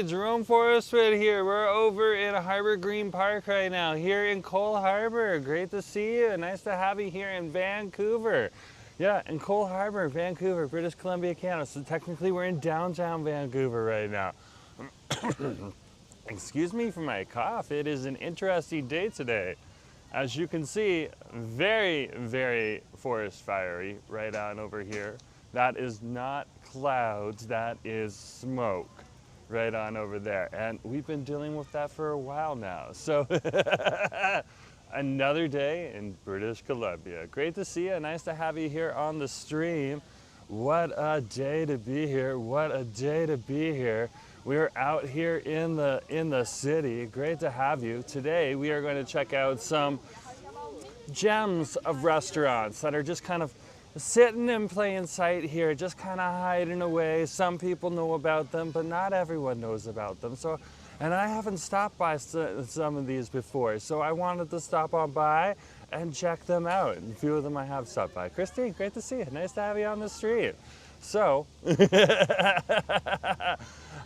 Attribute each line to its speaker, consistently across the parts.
Speaker 1: Hey, Jerome Forestwood here. We're over in Harbor Green Park right now, here in Coal Harbour. Great to see you. Nice to have you here in Vancouver. Yeah, in Coal Harbour, Vancouver, British Columbia, Canada. So technically we're in downtown Vancouver right now. Excuse me for my cough. It is an interesting day today. As you can see, very, very forest fiery right on over here. That is not clouds, that is smoke right on over there. And we've been dealing with that for a while now. So another day in British Columbia. Great to see you, nice to have you here on the stream. What a day to be here, what a day to be here. We're out here in the city. Great to have you. Today we are going to check out some gems of restaurants that are just kind of sitting in plain sight here, just kind of hiding away. Some people know about them, but not everyone knows about them. So, and I haven't stopped by some of these before, so I wanted to stop on by and check them out. And a few of them I have stopped by. Christine, great to see you. Nice to have you on the street. So,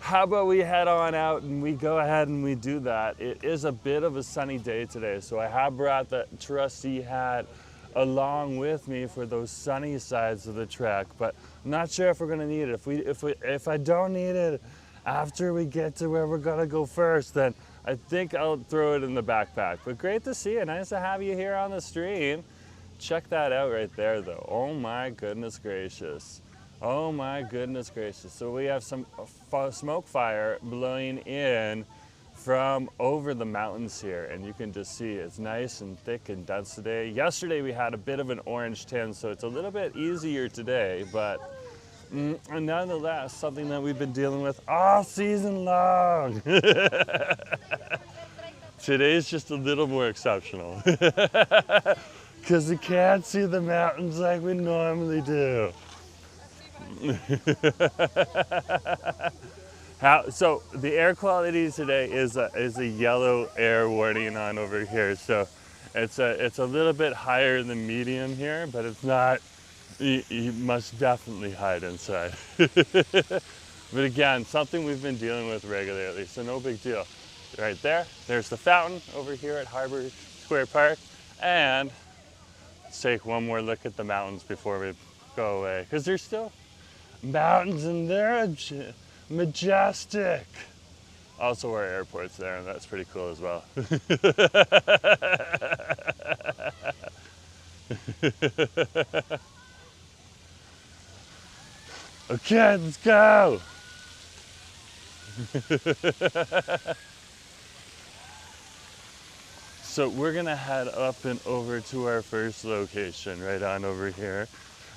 Speaker 1: how about we head on out and we go ahead and we do that. It is a bit of a sunny day today, so I have brought the trusty hat along with me for those sunny sides of the trek, but I'm not sure if we're gonna need it. If I don't need it after we get to where we're gonna go first, then I think I'll throw it in the backpack. But great to see you, nice to have you here on the stream. Check that out right there though. Oh my goodness gracious. Oh my goodness gracious. So we have some smoke fire blowing in from over the mountains here, and you can just see it's nice and thick and dense today. Yesterday we had a bit of an orange tint, so it's a little bit easier today, but nonetheless, something that we've been dealing with all season long. Today's just a little more exceptional because we can't see the mountains like we normally do. So the air quality today is a yellow air warning on over here. So it's a little bit higher than medium here, but it's not. You must definitely hide inside. But again, something we've been dealing with regularly, so no big deal. Right there, there's the fountain over here at Harbor Square Park, and let's take one more look at the mountains before we go away, because there's still mountains and they're majestic. Also our airport's there, and that's pretty cool as well. Okay, let's go. So we're gonna head up and over to our first location right on over here.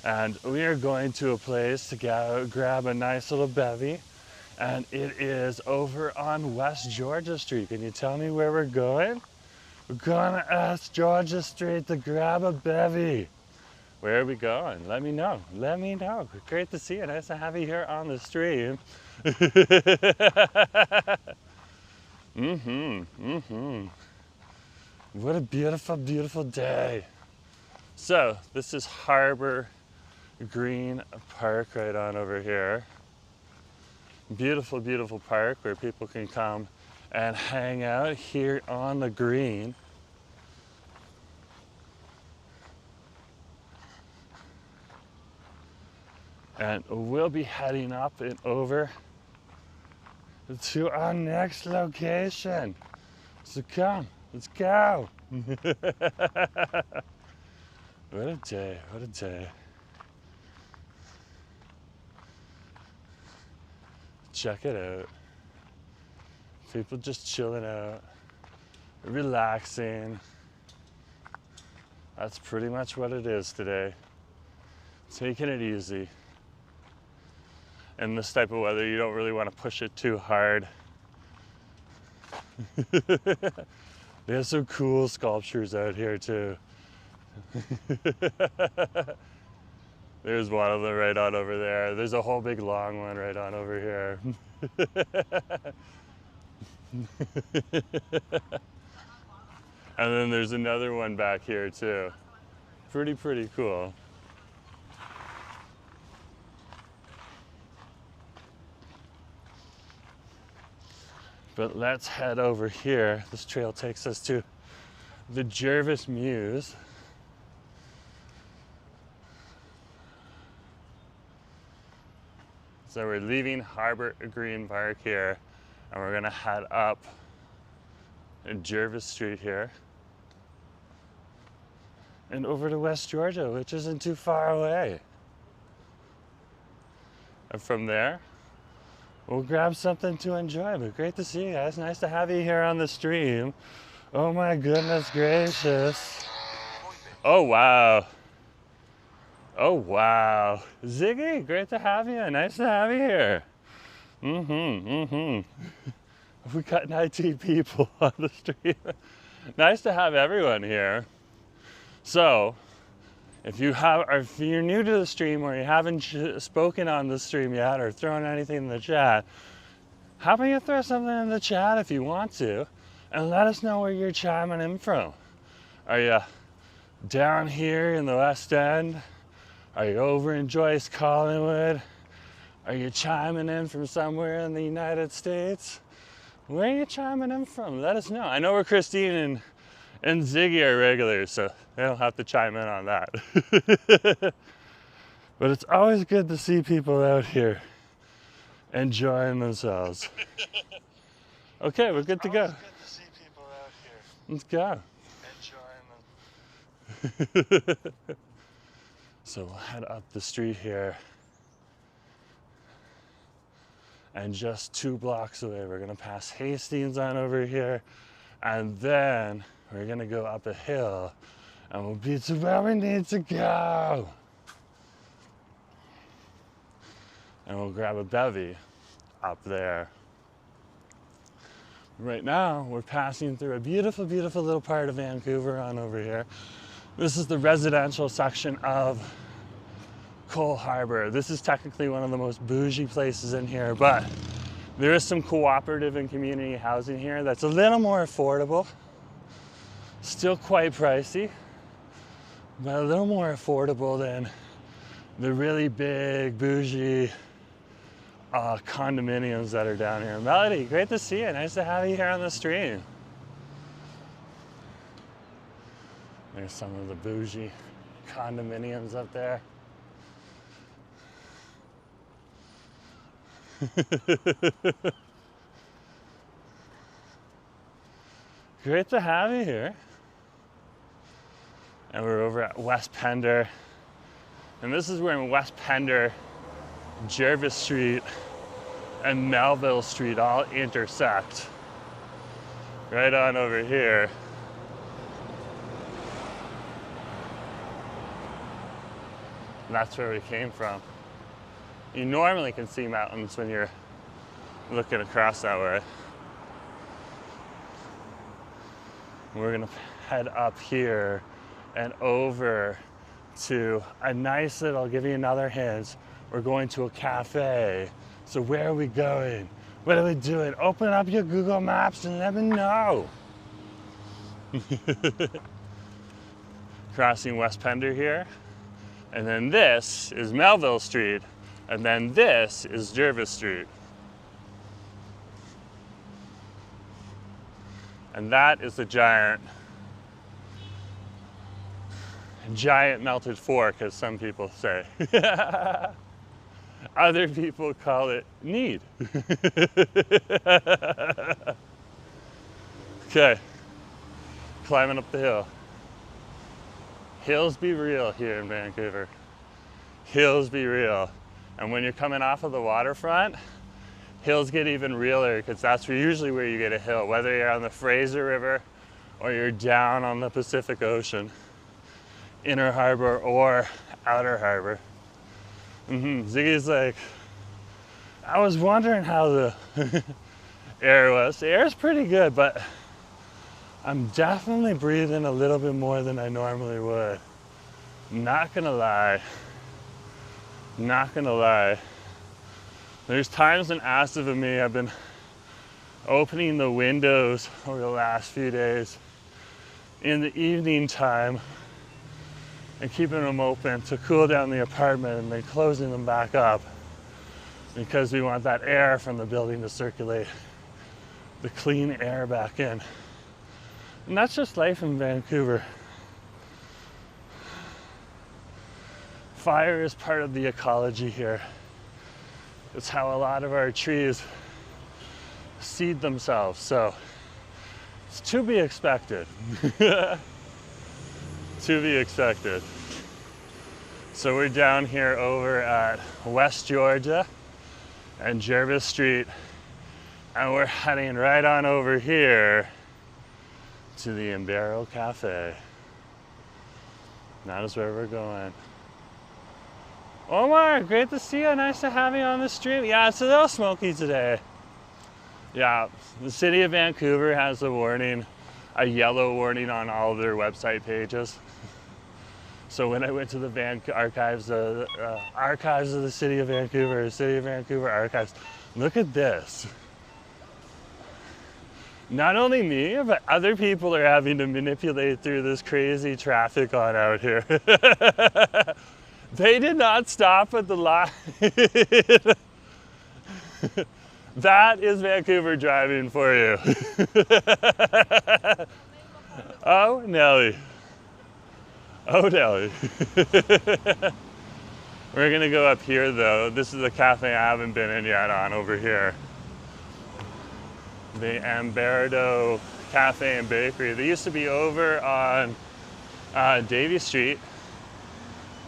Speaker 1: And we are going to a place to grab a nice little bevy, and it is over on West Georgia Street. Can you tell me where we're going? We're going to West Georgia Street to grab a bevy. Where are we going? Let me know. Let me know. Great to see you. Nice to have you here on the stream. What a beautiful, beautiful day. So this is Harbor Green Park right on over here. Beautiful, beautiful park where people can come and hang out here on the green. And we'll be heading up and over to our next location. So come, let's go. What a day, what a day. Check it out. People just chilling out, relaxing. That's pretty much what it is today. Taking it easy. In this type of weather, you don't really want to push it too hard. They have some cool sculptures out here too. There's one of them right on over there. There's a whole big long one right on over here. And then there's another one back here too. Pretty cool. But let's head over here. This trail takes us to the Jervis Mews. So we're leaving Harbour Green Park here, and we're gonna head up Jervis Street here and over to West Georgia, which isn't too far away. And from there, we'll grab something to enjoy. But great to see you guys. Nice to have you here on the stream. Oh my goodness gracious. Oh wow. Oh wow. Ziggy, great to have you. Nice to have you here. We got 19 people on the stream. Nice to have everyone here. So, if you're new to the stream or you haven't spoken on the stream yet or thrown anything in the chat, how about you throw something in the chat if you want to, and let us know where you're chiming in from. Are you down here in the West End? Are you over in Joyce Collingwood? Are you chiming in from somewhere in the United States? Where are you chiming in from? Let us know. I know where Christine and Ziggy are regulars, so they don't have to chime in on that. But it's always good to see people out here enjoying themselves. Okay, we're good to go. Good to see people out here. Let's go. Enjoying them. So we'll head up the street here. And just 2 blocks away, we're gonna pass Hastings on over here. And then we're gonna go up a hill and we'll be to where we need to go. And we'll grab a bevy up there. Right now, we're passing through a beautiful, beautiful little part of Vancouver on over here. This is the residential section of Coal Harbour. This is technically one of the most bougie places in here, but there is some cooperative and community housing here that's a little more affordable. Still quite pricey, but a little more affordable than the really big bougie condominiums that are down here. Melody, great to see you. Nice to have you here on the stream. There's some of the bougie condominiums up there. Great to have you here. And we're over at West Pender. And this is where in West Pender, Jervis Street and Melville Street all intersect. Right on over here. And that's where we came from. You normally can see mountains when you're looking across that way. We're gonna head up here and over to a nice little, I'll give you another hint, we're going to a cafe. So where are we going? What are we doing? Open up your Google Maps and let me know. Crossing West Pender here. And then this is Melville Street. And then this is Jervis Street. And that is the giant melted fork, as some people say. Other people call it need. Okay, climbing up the hill. Hills be real here in Vancouver. Hills be real. And when you're coming off of the waterfront, hills get even realer because that's usually where you get a hill, whether you're on the Fraser River or you're down on the Pacific Ocean, inner harbor or outer harbor. Ziggy's like, I was wondering how the air was. The air's pretty good, but I'm definitely breathing a little bit more than I normally would. Not gonna lie. Not gonna lie. There's times in Astiv and me, I've been opening the windows over the last few days in the evening time and keeping them open to cool down the apartment and then closing them back up because we want that air from the building to circulate the clean air back in. And that's just life in Vancouver. Fire is part of the ecology here. It's how a lot of our trees seed themselves, so it's to be expected. To be expected. So we're down here over at West Georgia and Jervis Street, and we're heading right on over here to the Ambero Cafe. That is where we're going. Omar, great to see you. Nice to have you on the stream. Yeah, it's a little smoky today. Yeah, the city of Vancouver has a warning, a yellow warning on all of their website pages. So when I went to the archives of the city of Vancouver archives, look at this. Not only me, but other people are having to manipulate through this crazy traffic on out here. They did not stop at the line. That is Vancouver driving for you. Oh, Nelly. Oh, Nelly. We're gonna go up here though. This is the cafe I haven't been in yet on over here. The Amberdo Cafe and Bakery. They used to be over on Davie Street.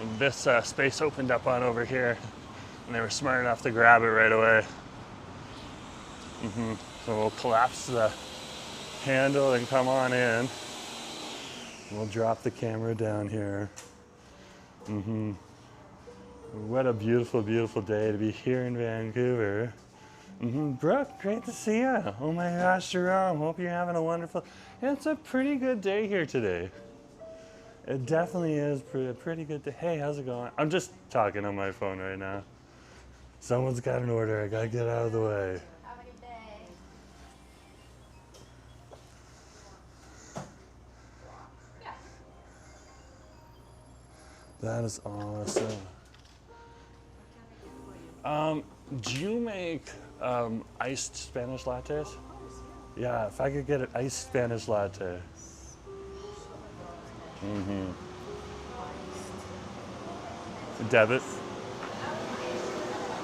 Speaker 1: And this space opened up on over here, and they were smart enough to grab it right away. So we'll collapse the handle and come on in. We'll drop the camera down here. What a beautiful, beautiful day to be here in Vancouver. Brooke, great to see you. Oh my gosh, Jerome, hope you're having a wonderful... It's a pretty good day here today. It definitely is a pretty good day. Hey, how's it going? I'm just talking on my phone right now. Someone's got an order, I gotta get out of the way.
Speaker 2: Have a good day.
Speaker 1: That is awesome. Do you make iced Spanish lattes? Yeah, if I could get an iced Spanish latte. Debit.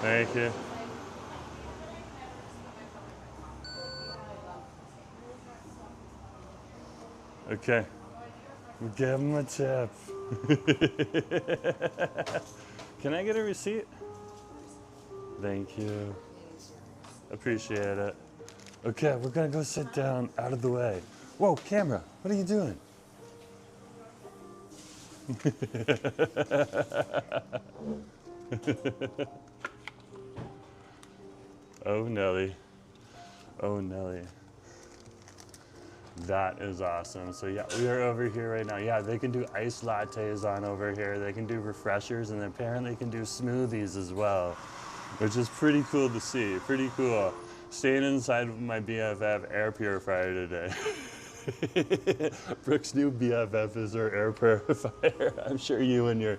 Speaker 1: Thank you. Okay. We'll give him a tip. Can I get a receipt? Thank you. Appreciate it. Okay, we're gonna go sit down out of the way. Whoa, camera, what are you doing? Oh, Nelly. Oh, Nelly. That is awesome. So yeah, we are over here right now. Yeah, they can do iced lattes on over here. They can do refreshers, and apparently they can do smoothies as well, which is pretty cool to see. Pretty cool. Staying inside with my BFF air purifier today. Brooke's new BFF is her air purifier. I'm sure you and your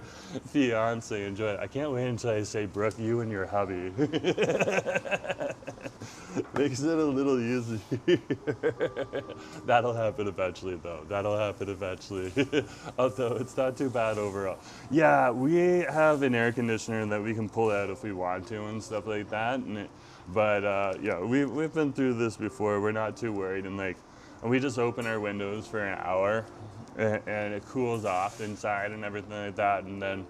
Speaker 1: fiance enjoy it. I can't wait until I say, Brooke, you and your hubby. Makes it a little easier. That'll happen eventually, though. That'll happen eventually. Although it's not too bad overall. Yeah, we have an air conditioner that we can pull out if we want to and stuff like that. But yeah, we've been through this before. We're not too worried, and we just open our windows for an hour, and it cools off inside and everything like that, and then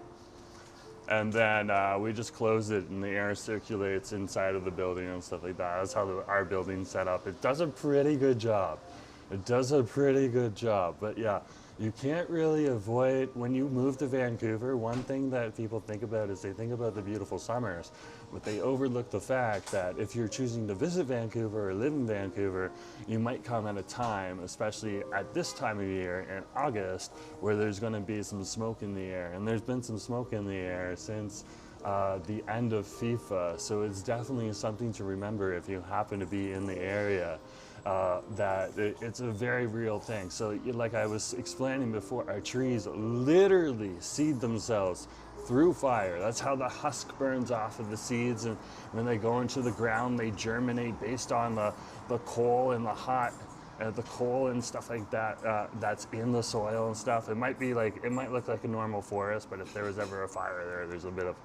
Speaker 1: we just close it, and the air circulates inside of the building and stuff like that. That's how our building's set up. It does a pretty good job. It does a pretty good job. But yeah, you can't really avoid, when you move to Vancouver, one thing that people think about is they think about the beautiful summers, but they overlook the fact that if you're choosing to visit Vancouver or live in Vancouver, you might come at a time, especially at this time of year in August, where there's going to be some smoke in the air. And there's been some smoke in the air since the end of FIFA, so it's definitely something to remember if you happen to be in the area. That it's a very real thing. So like I was explaining before, our trees literally seed themselves through fire. That's how the husk burns off of the seeds, and when they go into the ground, they germinate based on the coal and the hot, the coal and stuff like that that's in the soil and stuff. It might look like a normal forest, but if there was ever a fire there, there's a bit of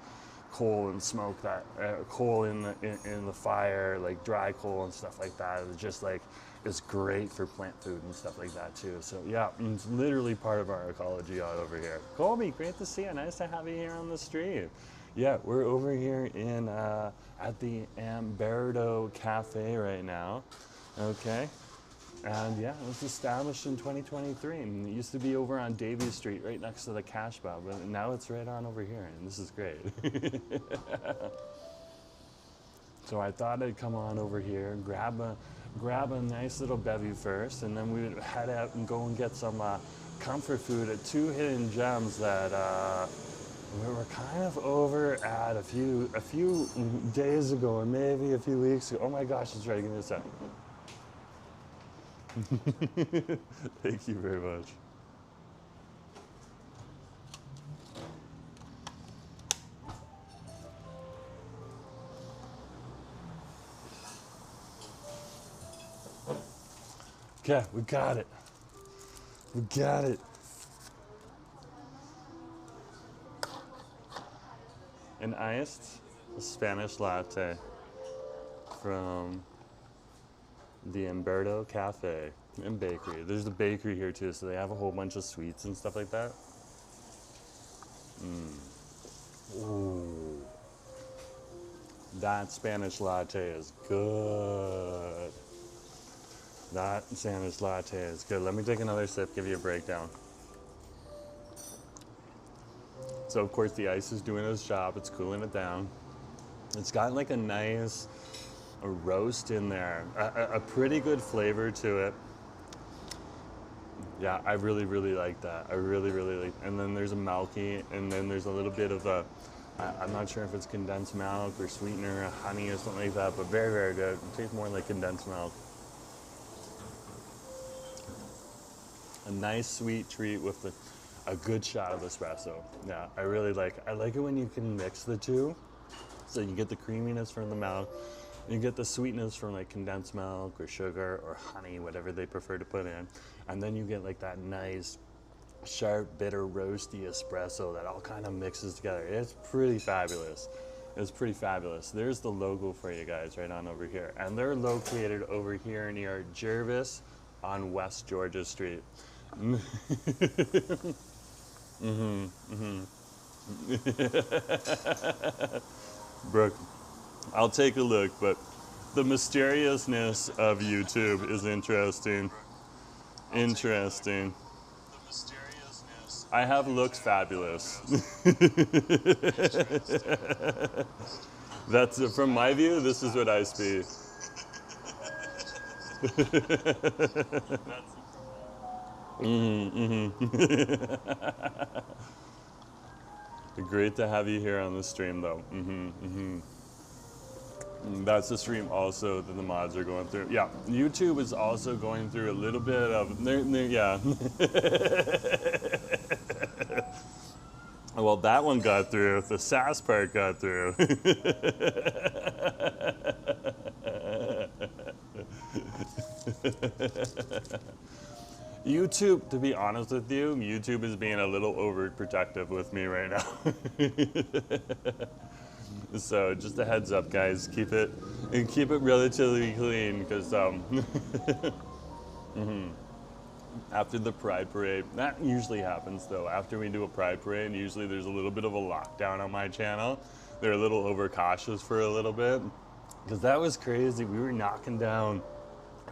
Speaker 1: coal and smoke that coal in the fire, like dry coal and stuff like that. It's just like it's great for plant food and stuff like that too. So yeah, it's literally part of our ecology out over here. Colby, great to see you. Nice to have you here on the street. Yeah, we're over here in at the Amberdo Cafe right now. Okay. And yeah, it was established in 2023, and it used to be over on Davie Street, right next to the cash bar, but now it's right on over here, and this is great. So I thought I'd come on over here, grab a nice little bevy first, and then we would head out and go and get some comfort food at two hidden gems that we were kind of over at a few days ago, or maybe a few weeks ago. Oh my gosh, it's ready. Give me a second. Thank you very much. Okay, we got it. We got it. An iced Spanish latte from the Amberdo Cafe and Bakery. There's a bakery here too, so they have a whole bunch of sweets and stuff like that. Ooh. That Spanish latte is good. That Spanish latte is good. Let me take another sip, give you a breakdown. So of course the ice is doing its job, it's cooling it down. It's got like a nice roast in there, a pretty good flavor to it. Yeah, I really like that. I really like. And then there's a milky, and then there's a little bit of I'm not sure if it's condensed milk or sweetener, or honey or something like that, but very good. It tastes more like condensed milk. A nice sweet treat with a good shot of espresso. Yeah, I like it when you can mix the two, so you get the creaminess from the milk. You get the sweetness from like condensed milk or sugar or honey, whatever they prefer to put in. And then you get like that nice, sharp, bitter, roasty espresso that all kind of mixes together. It's pretty fabulous. It's pretty fabulous. There's the logo for you guys right on over here. And they're located over here near Jervis on West Georgia Street. Brooke, I'll take a look, but the mysteriousness of YouTube is interesting. Interesting. I have looks fabulous. That's from my view. This is what I speak. Great to have you here on the stream, though. That's the stream also that the mods are going through. Yeah, YouTube is also going through a little bit of, yeah. Well, that one got through. The sass part got through. YouTube, to be honest with you, YouTube is being a little overprotective with me right now. So just a heads up, guys, keep it relatively clean, because after the Pride Parade, that usually happens though. After we do a Pride Parade, usually there's a little bit of a lockdown on my channel. They're a little overcautious for a little bit, because that was crazy. We were knocking down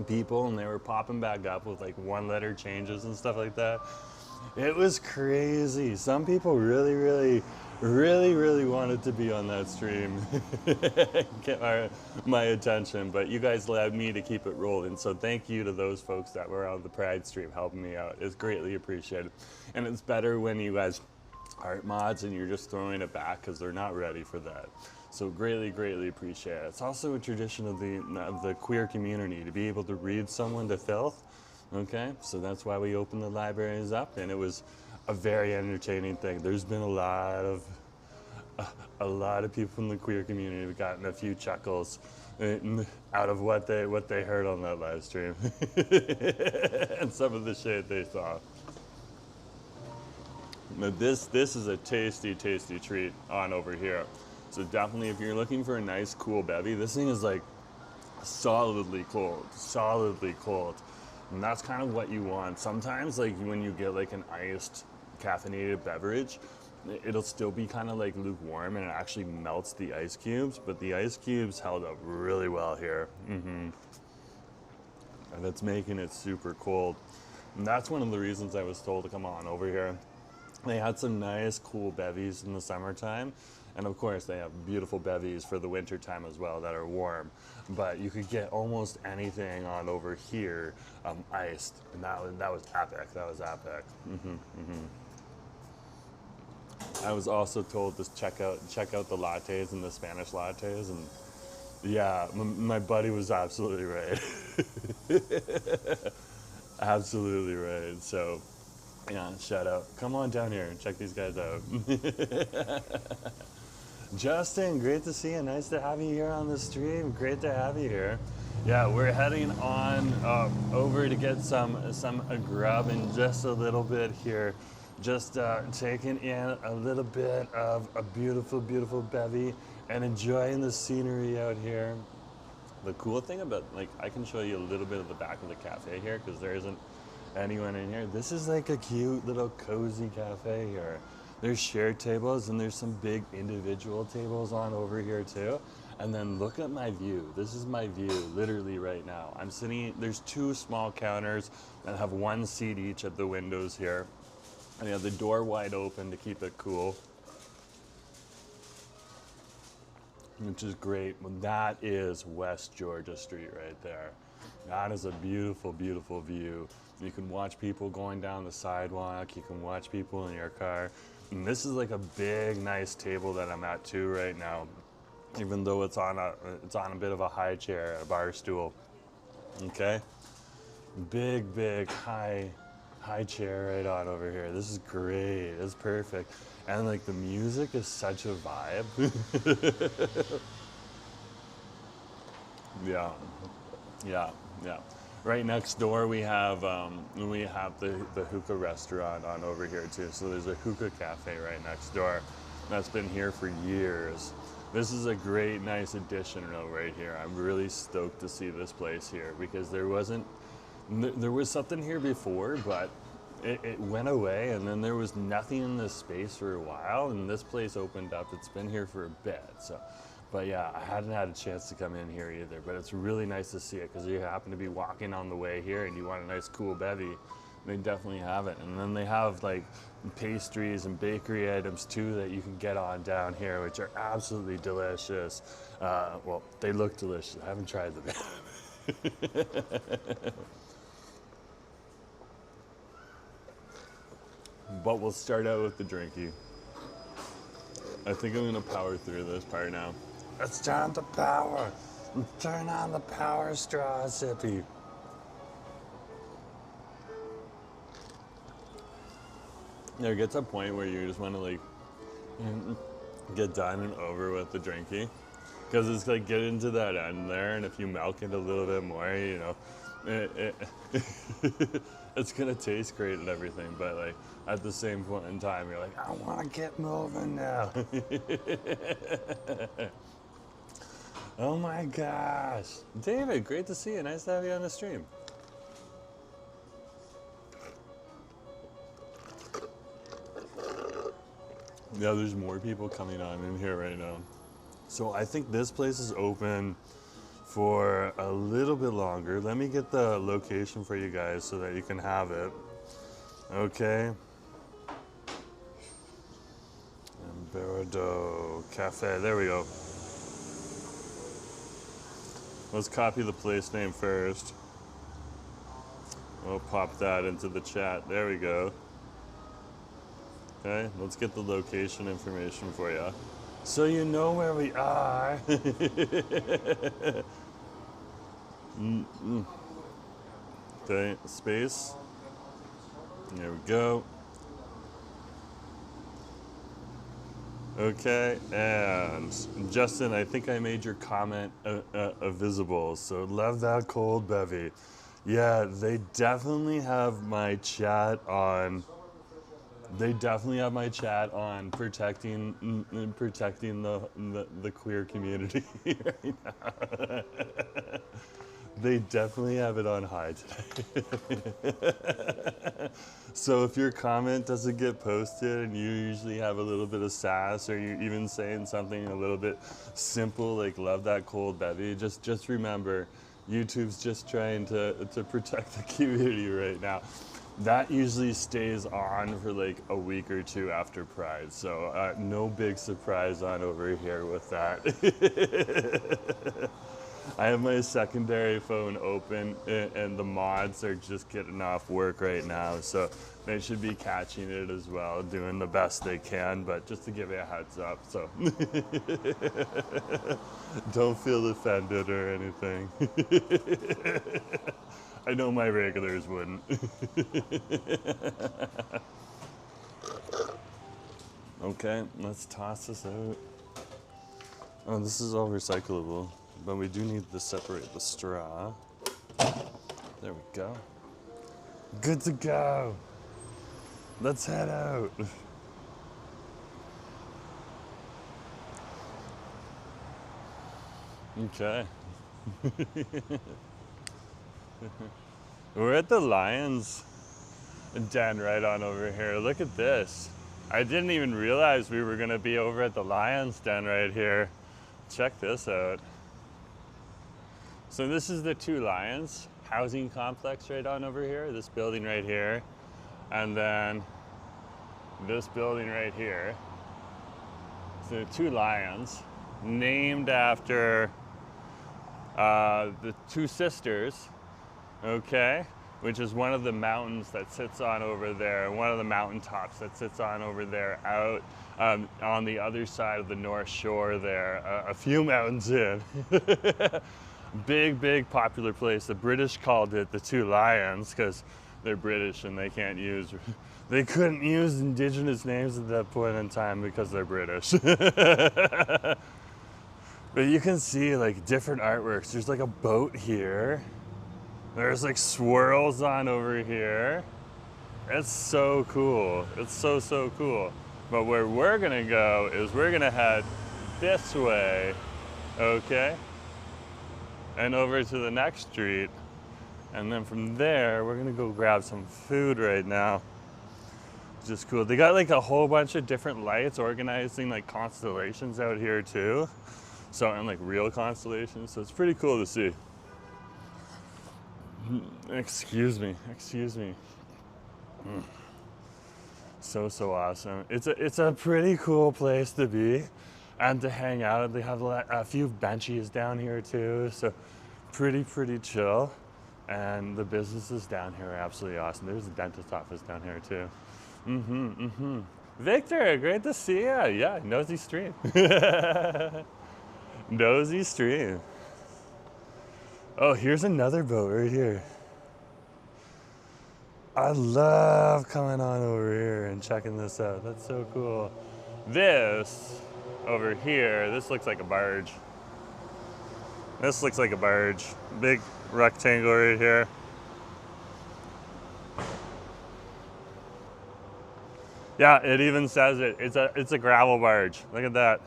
Speaker 1: people and they were popping back up with like 1-letter changes and stuff like that. It was crazy. Some people really wanted to be on that stream, get my attention, but you guys allowed me to keep it rolling. So thank you to those folks that were on the Pride stream helping me out. It's greatly appreciated. And it's better when you guys aren't mods and you're just throwing it back because they're not ready for that. So greatly appreciate it. It's also a tradition of the queer community to be able to read someone to filth. Okay, so that's why we opened the libraries up, and it was a very entertaining thing. There's been a lot of people from the queer community who've gotten a few chuckles out of what they heard on that live stream and some of the shit they saw. But this is a tasty treat on over here. So definitely, if you're looking for a nice cool bevy, this thing is like solidly cold, and that's kind of what you want. Sometimes, like when you get like an iced caffeinated beverage, it'll still be kind of like lukewarm, and it actually melts the ice cubes. But the ice cubes held up really well here, and it's making it super cold. And that's one of the reasons I was told to come on over here. They had some nice cool bevies in the summertime, and of course they have beautiful bevies for the winter time as well that are warm. But you could get almost anything on over here iced, and that was epic. That was epic. I was also told to check out the lattes and the Spanish lattes, and yeah, my buddy was absolutely right. Absolutely right. So yeah, shout out. Come on down here and check these guys out. Justin, great to see you. Nice to have you here on the stream. Great to have you here. Yeah, we're heading on over to get some grub in just a little bit here. Just taking in a little bit of a beautiful bevy and enjoying the scenery out here. The cool thing about, like, I can show you a little bit of the back of the cafe here because there isn't anyone in here. This is like a cute little cozy cafe here. There's shared tables and there's some big individual tables on over here too. And then look at my view. This is my view literally right now. I'm sitting, there's two small counters that have one seat each at the windows here. And you have the door wide open to keep it cool, which is great. Well, that is West Georgia Street right there. That is a beautiful view. You can watch people going down the sidewalk. You can watch people in your car. And this is like a big, nice table that I'm at too right now, even though it's on a bit of a high chair, a bar stool. Okay, big, high chair right on over here. This is great. It's perfect. And like the music is such a vibe. Yeah. Right next door we have the hookah restaurant on over here too. So there's a hookah cafe right next door that's been here for years. This is a great, nice addition right here. I'm really stoked to see this place here because there was something here before, but it went away, and then there was nothing in this space for a while, and this place opened up. It's been here for a bit, so. But yeah, I hadn't had a chance to come in here either, but it's really nice to see it because you happen to be walking on the way here and you want a nice cool bevy, they definitely have it. And then they have like pastries and bakery items too that you can get on down here, which are absolutely delicious. Well, they look delicious. I haven't tried them yet. But we'll start out with the drinky. I think I'm gonna power through this part now. It's time to power. Turn on the power straw, sippy. There gets a point where you just want to like get done and over with the drinky, because it's like get into that end there, and if you milk it a little bit more, you know, it's gonna taste great and everything, but like at the same point in time, you're like, I want to get moving now. Oh my gosh, David, great to see you. Nice to have you on the stream. Yeah, there's more people coming on in here right now. So I think this place is open for a little bit longer. Let me get the location for you guys so that you can have it. Okay. Ambero Cafe, there we go. Let's copy the place name first. We'll pop that into the chat. There we go. Okay, let's get the location information for you, so you know where we are. Okay, space. There we go. Okay, and Justin, I think I made your comment visible, so love that cold bevy. Yeah, they definitely have my chat on. They definitely have my chat on protecting the queer community right now. They definitely have it on high today. So if your comment doesn't get posted and you usually have a little bit of sass or you're even saying something a little bit simple like love that cold bevy, just remember YouTube's just trying to protect the community right now. That usually stays on for like a week or two after Pride, so no big surprise on over here with that. I have my secondary phone open and the mods are just getting off work right now, so they should be catching it as well, doing the best they can, but just to give you a heads up, so don't feel offended or anything. I know my regulars wouldn't. Okay, let's toss this out. Oh, this is all recyclable, but we do need to separate the straw. There we go. Good to go. Let's head out. Okay. We're at the Lions Den right on over here. Look at this. I didn't even realize we were gonna be over at the Lions Den right here. Check this out. So this is the Two Lions housing complex right on over here. This building right here. And then this building right here. So Two Lions, named after the two sisters, okay, which is one of the mountains that sits on over there, one of the mountaintops that sits on over there out on the other side of the North Shore there, a few mountains in. Big popular place. The British called it the Two Lions because they're British and they couldn't use indigenous names at that point in time because they're British. But you can see like different artworks. There's like a boat here. There's like swirls on over here. It's so cool. It's so cool. But where we're gonna go is we're gonna head this way, okay? And over to the next street. And then from there, we're gonna go grab some food right now. Just cool. They got like a whole bunch of different lights organizing like constellations out here too. So, and like real constellations. So it's pretty cool to see. Excuse me. So awesome. It's a pretty cool place to be and to hang out. They have a few benches down here too. So pretty chill. And the businesses down here are absolutely awesome. There's a dentist office down here too. Victor, great to see you. Yeah, Nosy Street. Nosy Street. Oh, here's another boat right here. I love coming on over here and checking this out. That's so cool. This over here, this looks like a barge. This looks like a barge. Big rectangle right here. Yeah, it even says it. It's a gravel barge. Look at that.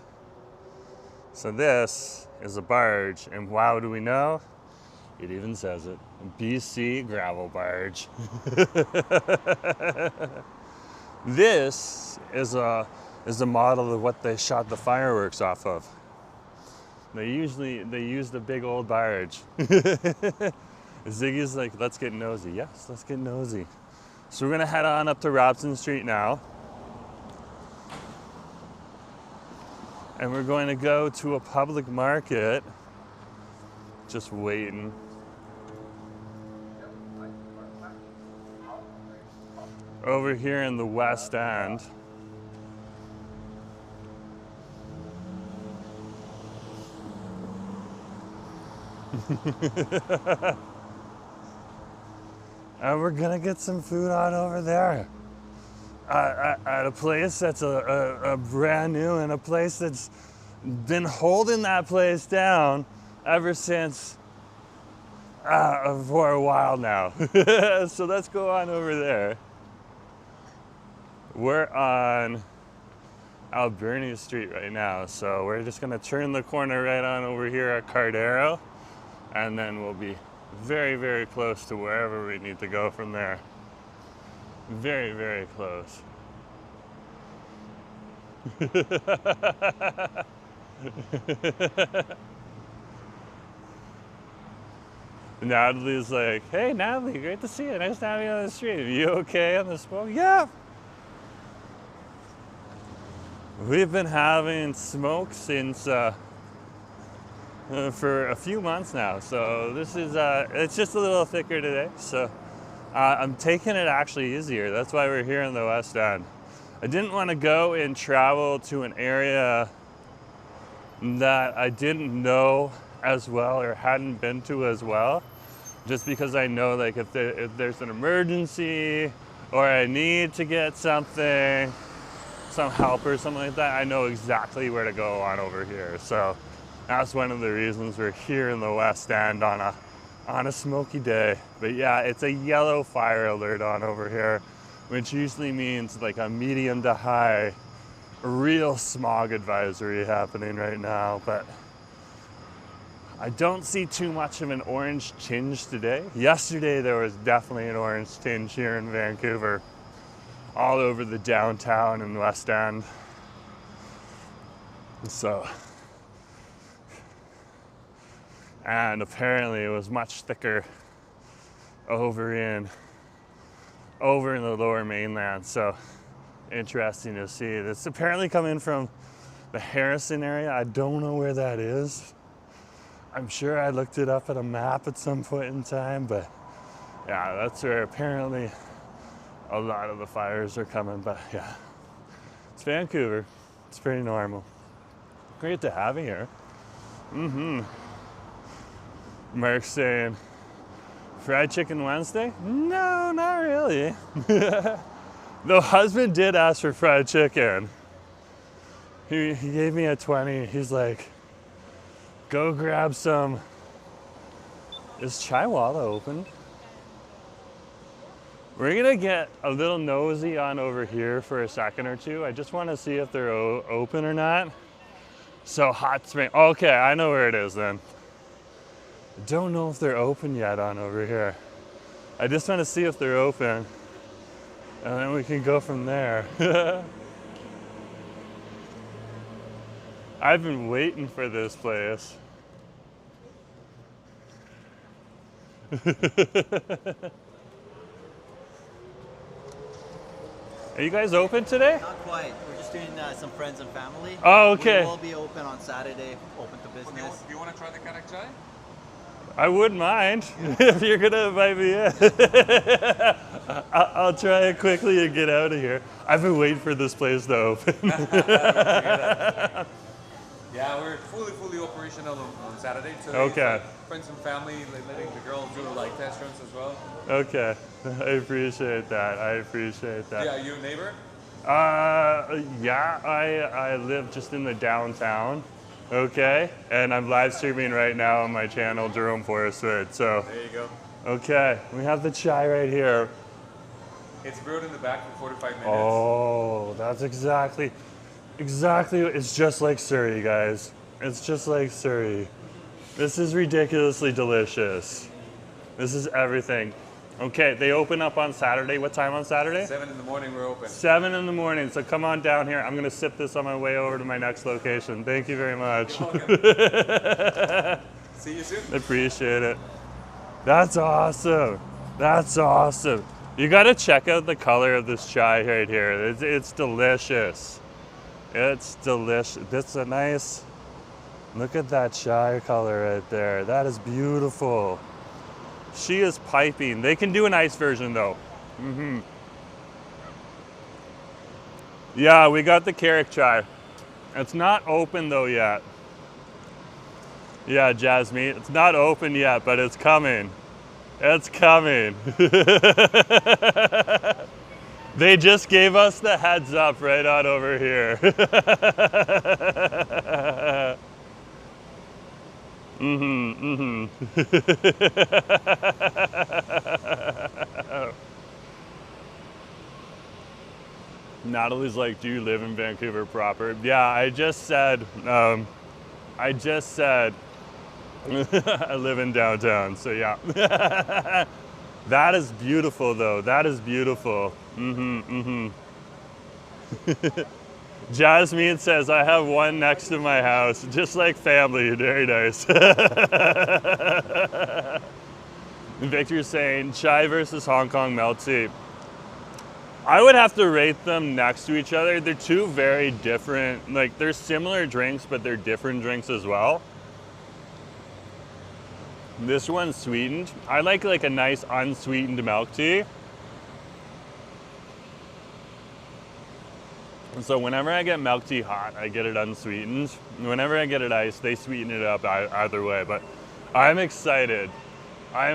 Speaker 1: So this is a barge, and wow, do we know? It even says it. BC gravel barge. This is a model of what they shot the fireworks off of. They use the big old barge. Ziggy's like, let's get nosy. Yes, let's get nosy. So we're gonna head on up to Robson Street now. And we're going to go to a public market. Just waiting. Over here in the West End. And we're gonna get some food on over there. at a place that's a brand new, and a place that's been holding that place down ever since for a while now. So let's go on over there. We're on Ambero Street right now, so we're just gonna turn the corner right on over here at Cardero, and then we'll be very, very close to wherever we need to go from there. Very, very close. Natalie's like, hey Natalie, great to see you. Nice to have you on the street. Are you okay on the smoke? Yeah. We've been having smoke since for a few months now. So this is, it's just a little thicker today. So I'm taking it actually easier. That's why we're here in the West End. I didn't want to go and travel to an area that I didn't know as well or hadn't been to as well, just because I know like if there's an emergency or I need to get something, some help or something like that, I know exactly where to go on over here. So that's one of the reasons we're here in the West End on a smoky day. But yeah, it's a yellow fire alert on over here, which usually means like a medium to high, real smog advisory happening right now. But I don't see too much of an orange tinge today. Yesterday there was definitely an orange tinge here in Vancouver, all over the downtown and West End. So, and apparently it was much thicker over in the lower mainland. So interesting to see. It's apparently coming from the Harrison area. I don't know where that is. I'm sure I looked it up at a map at some point in time, but yeah, that's where apparently a lot of the fires are coming. But yeah, it's Vancouver. It's pretty normal. Great to have you here. Mark's saying, fried chicken Wednesday? No, not really. The husband did ask for fried chicken. He gave me a 20. He's like, go grab some. Is Chaiwala open? We're gonna get a little nosy on over here for a second or two. I just want to see if they're open or not. So Hot Spring, okay, I know where it is then. I don't know if they're open yet on over here. I just want to see if they're open, and then we can go from there. I've been waiting for this place. Are you guys open today?
Speaker 2: Not quite. We're just doing some friends and family.
Speaker 1: Oh, okay.
Speaker 2: We will be open on Saturday, open to business.
Speaker 3: Do you want to try the Karak chai?
Speaker 1: I wouldn't mind if you're gonna invite me in. I'll try it quickly and get out of here. I've been waiting for this place to open.
Speaker 3: Yeah, we're fully operational on Saturday. So
Speaker 1: Okay.
Speaker 3: Friends and family, letting the girls do like test runs as well.
Speaker 1: Okay, I appreciate that.
Speaker 3: Yeah, you a neighbor?
Speaker 1: Yeah, I live just in the downtown. Okay, and I'm live streaming right now on my channel, Jerome Forestwood. So
Speaker 3: There you go.
Speaker 1: okay, we have the chai right here.
Speaker 3: It's brewed in the back for 45 minutes.
Speaker 1: Oh, that's exactly. It's just like Surrey, guys. It's just like Surrey. This is ridiculously delicious. This is everything. Okay, they open up on Saturday. What time on Saturday?
Speaker 3: 7 in the morning we're open.
Speaker 1: 7 in the morning. So come on down here. I'm gonna sip this on my way over to my next location. Thank you very much.
Speaker 3: See you soon.
Speaker 1: Appreciate it. That's awesome. That's awesome. You gotta check out the color of this chai right here. It's delicious. It's delicious. That's a nice, look at that chai color right there. That is beautiful. She is piping. They can do an ice version though. Yeah, we got the Karak chai. It's not open though yet. Yeah, Jasmine, it's not open yet, but it's coming. It's coming. They just gave us the heads up right on over here. Natalie's like, do you live in Vancouver proper? Yeah, I just said I live in downtown, so yeah. That is beautiful though, that is beautiful. Jasmine says, I have one next to my house, just like family, very nice. Victor's saying, Chai versus Hong Kong milk tea. I would have to rate them next to each other. They're two very different, like they're similar drinks, but they're different drinks as well. This one's sweetened. I like a nice unsweetened milk tea. So whenever I get milk tea hot, I get it unsweetened. Whenever I get it iced, they sweeten it up either way. But I'm excited. I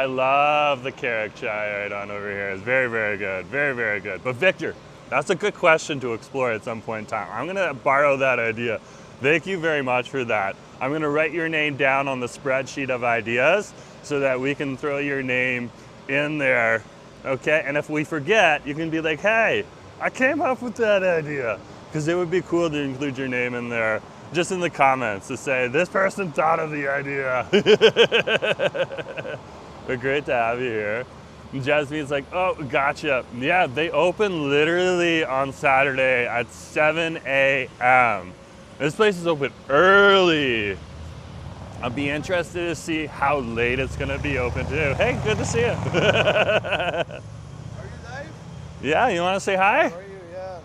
Speaker 1: love the Karak chai right on over here. It's very, very good. Very, very good. But Victor, that's a good question to explore at some point in time. I'm gonna borrow that idea. Thank you very much for that. I'm gonna write your name down on the spreadsheet of ideas so that we can throw your name in there, okay? And if we forget, you can be like, hey, I came up with that idea. Because it would be cool to include your name in there, just in the comments, to say, this person thought of the idea. But great to have you here. And Jasmine's like, oh, gotcha. Yeah, they open literally on Saturday at 7 a.m. This place is open early. I'll be interested to see how late it's gonna be open too. Hey, good to see you.
Speaker 4: Are you live?
Speaker 1: Yeah, you wanna say hi?
Speaker 4: How are you? Yeah.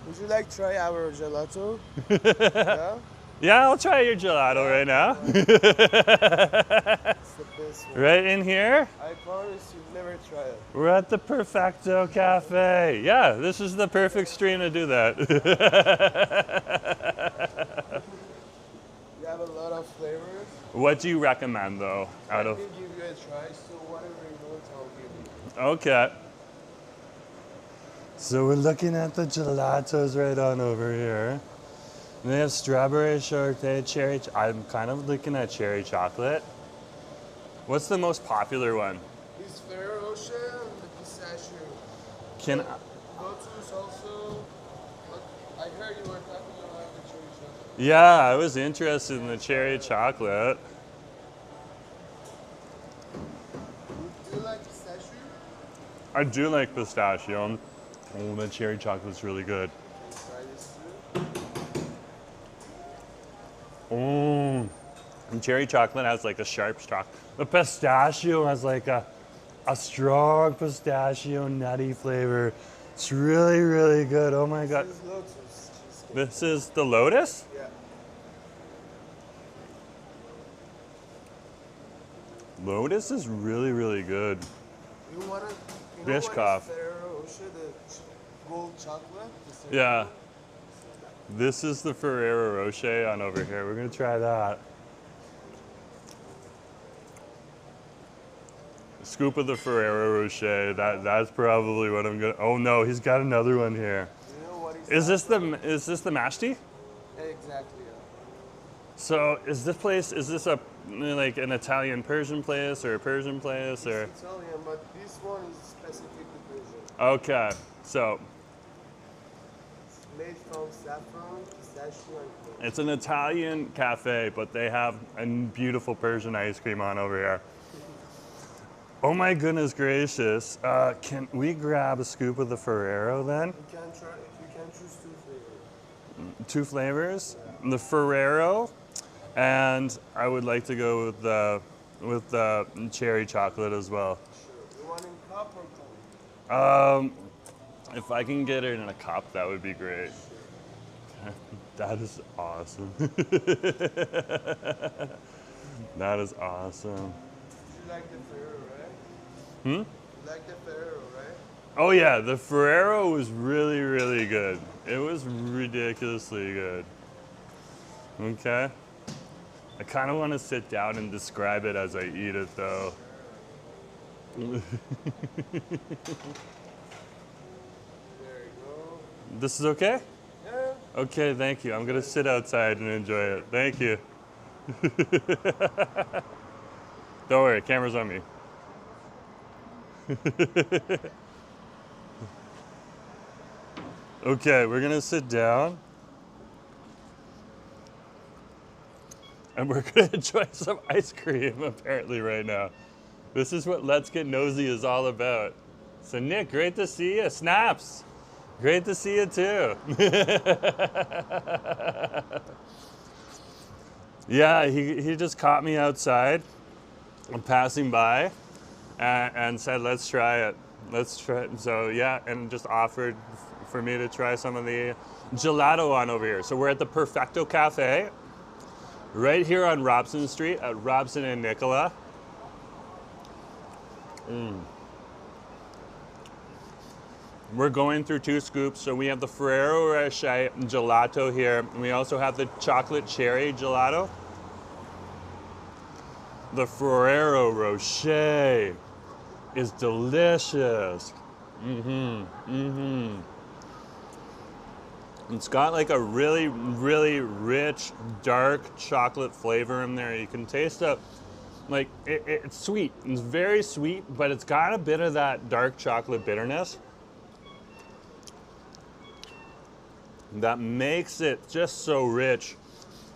Speaker 4: Would you like to try our gelato? Yeah?
Speaker 1: Yeah, I'll try your gelato right now.
Speaker 4: It's the best one.
Speaker 1: Right in here?
Speaker 4: I promise you've never tried it.
Speaker 1: We're at the Perfecto Cafe. Yeah, this is the perfect stream to do that.
Speaker 4: We have a lot of flavors.
Speaker 1: What do you recommend though?
Speaker 4: I can give you a try, so whatever you want, I'll give you.
Speaker 1: Okay. So we're looking at the gelatos right on over here. And they have strawberry shortcake, cherry. I'm kind of looking at cherry chocolate. What's the most popular one?
Speaker 4: It's Ferrero Rocher and the pistachio.
Speaker 1: Can
Speaker 4: Go-to's also. I heard you were talking about the cherry chocolate.
Speaker 1: Yeah, I was interested in the cherry chocolate.
Speaker 4: Do you like pistachio?
Speaker 1: I do like pistachio. Oh, the cherry chocolate's really good.
Speaker 4: Try this too.
Speaker 1: Oh, and cherry chocolate has like a sharp stalk. The pistachio has like a strong pistachio nutty flavor. It's really, really good. Oh my God.
Speaker 4: This is Lotus cheesecake.
Speaker 1: This is the Lotus?
Speaker 4: Yeah.
Speaker 1: Lotus is really, really good.
Speaker 4: You want to?
Speaker 1: Bishkov.
Speaker 4: Ferrero Rocher, the gold chocolate.
Speaker 1: Yeah. This is the Ferrero Rocher on over here. We're gonna try that. Scoop of the Ferrero Rocher. That's probably what I'm gonna. Oh no, he's got another one here.
Speaker 4: You know what
Speaker 1: Is this the mash tea?
Speaker 4: Exactly. Yeah.
Speaker 1: So is this a like an Italian Persian place or a Persian place or?
Speaker 4: It's Italian, but this one is specific to Persian.
Speaker 1: Okay, so
Speaker 4: It's made from saffron, pistachio, and cream.
Speaker 1: it's an Italian cafe, but they have a beautiful Persian ice cream on over here. Oh my goodness gracious! Can we grab a scoop of the Ferrero then?
Speaker 4: You can choose two flavors.
Speaker 1: Two flavors, the Ferrero, and I would like to go with the cherry chocolate as well.
Speaker 4: Sure. You want in cup or cone?
Speaker 1: If I can get it in a cup, that would be great. That is awesome. That is awesome.
Speaker 4: You like the Ferrero, right?
Speaker 1: Hmm?
Speaker 4: You like the Ferrero, right?
Speaker 1: Oh yeah, the Ferrero was really, really good. It was ridiculously good. Okay. I kind of want to sit down and describe it as I eat it though. This is okay?
Speaker 4: Yeah.
Speaker 1: Okay, thank you. I'm gonna sit outside and enjoy it. Thank you. Don't worry, camera's on me. Okay, we're gonna sit down and we're gonna enjoy some ice cream apparently right now. This is what Let's Get Nosy is all about. So Nick, great to see you. Snaps, great to see you too. Yeah, he just caught me outside. I'm passing by and said, let's try it. Let's try it. So yeah, and just offered for me to try some of the gelato on over here. So we're at the Perfecto Cafe, right here on Robson Street at Robson and Nicola. We're going through 2 scoops. So we have the Ferrero Rocher gelato here. And we also have the chocolate cherry gelato. The Ferrero Rocher is delicious. It's got like a really, really rich, dark chocolate flavor in there. You can taste it, like it's sweet. It's very sweet, but it's got a bit of that dark chocolate bitterness that makes it just so rich.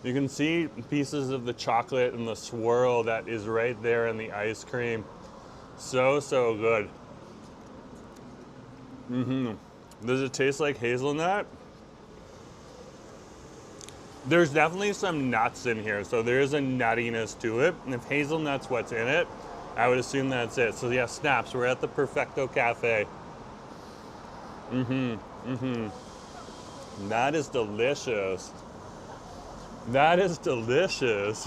Speaker 1: You can see pieces of the chocolate and the swirl that is right there in the ice cream. So, so good. Does it taste like hazelnut? There's definitely some nuts in here, so there is a nuttiness to it. And if hazelnut's what's in it, I would assume that's it. So yeah, snaps, we're at the Perfecto Cafe. That is delicious. That is delicious.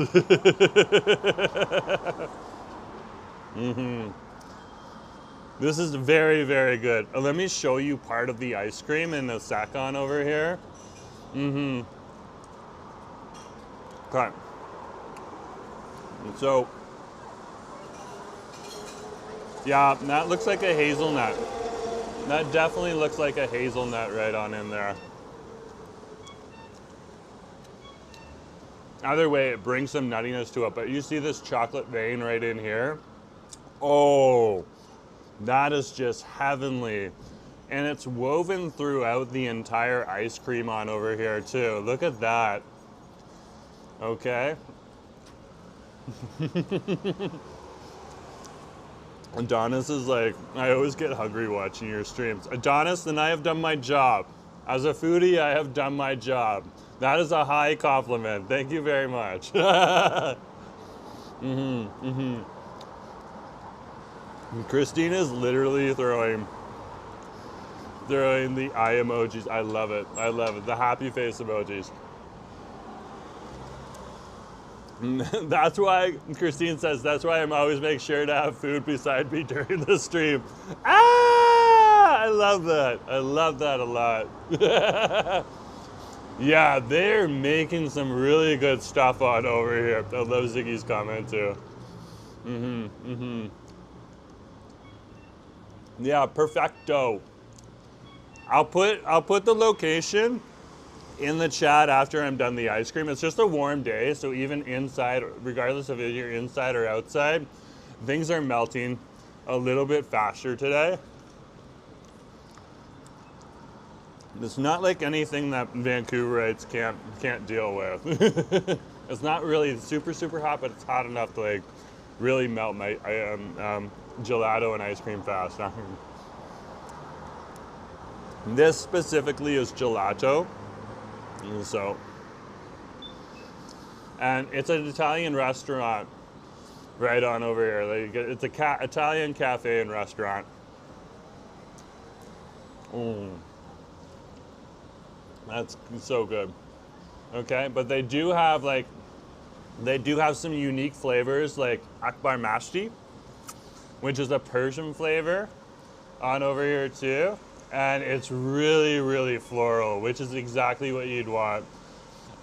Speaker 1: This is very, very good. Let me show you part of the ice cream in the second over here. Okay. So, yeah, that looks like a hazelnut. That definitely looks like a hazelnut right on in there. Either way, it brings some nuttiness to it, but you see this chocolate vein right in here? Oh, that is just heavenly. And it's woven throughout the entire ice cream on over here too. Look at that. Okay. Adonis is like, I always get hungry watching your streams. Adonis, then I have done my job. As a foodie, I have done my job. That is a high compliment. Thank you very much. Christine is literally throwing the eye emojis. I love it. I love it. The happy face emojis. That's why Christine says, that's why I'm always make sure to have food beside me during the stream. Ah! I love that. I love that a lot. Yeah, they're making some really good stuff on over here. I love Ziggy's comment too. Yeah, perfecto. I'll put the location in the chat after I'm done the ice cream. It's just a warm day, so even inside, regardless of if you're inside or outside, things are melting a little bit faster today. It's not like anything that Vancouverites can't deal with. It's not really super, super hot, but it's hot enough to like really melt my gelato and ice cream fast. This specifically is gelato. And it's an Italian restaurant right on over here. It's a Italian cafe and restaurant. That's so good. Okay, but they do have some unique flavors like akbar mashti, which is a Persian flavor on over here too. And it's really, really floral, which is exactly what you'd want.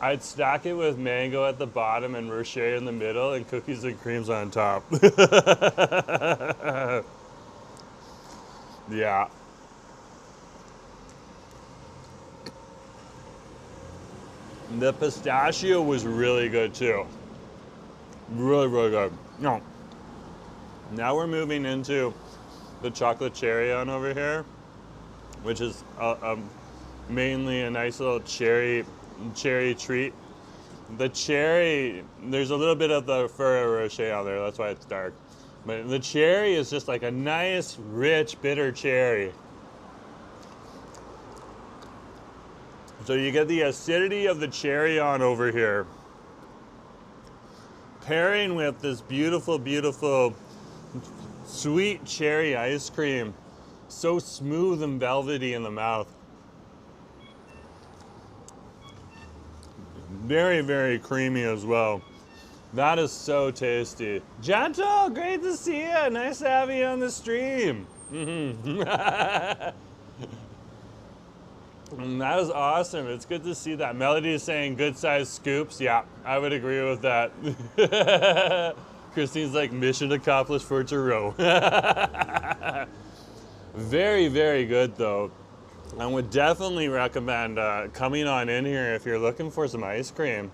Speaker 1: I'd stack it with mango at the bottom and Rocher in the middle and cookies and creams on top. Yeah. The pistachio was really good too. Really, really good. No. Now we're moving into the chocolate cherry on over here, which is mainly a nice little cherry treat. The cherry, there's a little bit of the Ferrero Rocher on there, that's why it's dark. But the cherry is just like a nice, rich, bitter cherry. So you get the acidity of the cherry on over here, pairing with this beautiful, beautiful sweet cherry ice cream. So smooth and velvety in the mouth. Very, very creamy as well. That is so tasty. Gentle, great to see you. Nice to have you on the stream. That is awesome. It's good to see that. Melody is saying good sized scoops. Yeah, I would agree with that. Christine's like, mission accomplished for Jerome. Very, very good though. I would definitely recommend coming on in here if you're looking for some ice cream.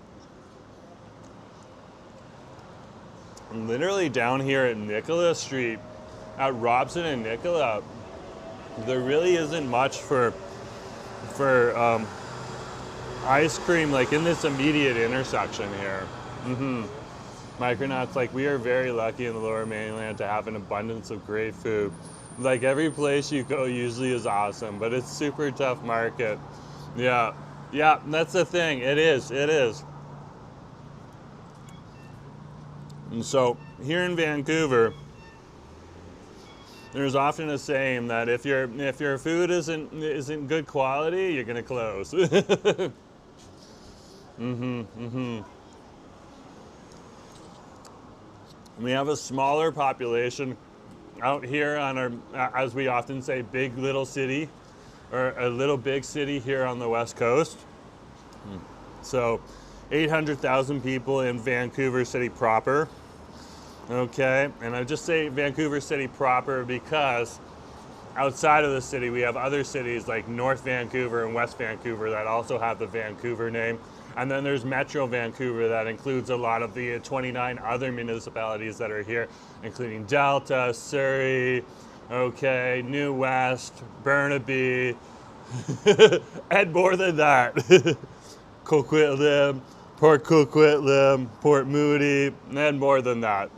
Speaker 1: Literally down here at Nicola Street, at Robson and Nicola, there really isn't much for ice cream like in this immediate intersection here. Micronauts, like, we are very lucky in the Lower Mainland to have an abundance of great food. Like, every place you go usually is awesome, but it's super tough market. Yeah, that's the thing. It is. And so here in Vancouver, there's often a saying that if your food isn't good quality, you're gonna close. We have a smaller population out here on our, as we often say, big little city, or a little big city here on the West Coast. So 800,000 people in Vancouver City proper. Okay, and I just say Vancouver City proper because outside of the city we have other cities like North Vancouver and West Vancouver that also have the Vancouver name. And then there's Metro Vancouver that includes a lot of the 29 other municipalities that are here, including Delta, Surrey, okay, New West, Burnaby, and more than that. Coquitlam, Port Coquitlam, Port Moody, and more than that.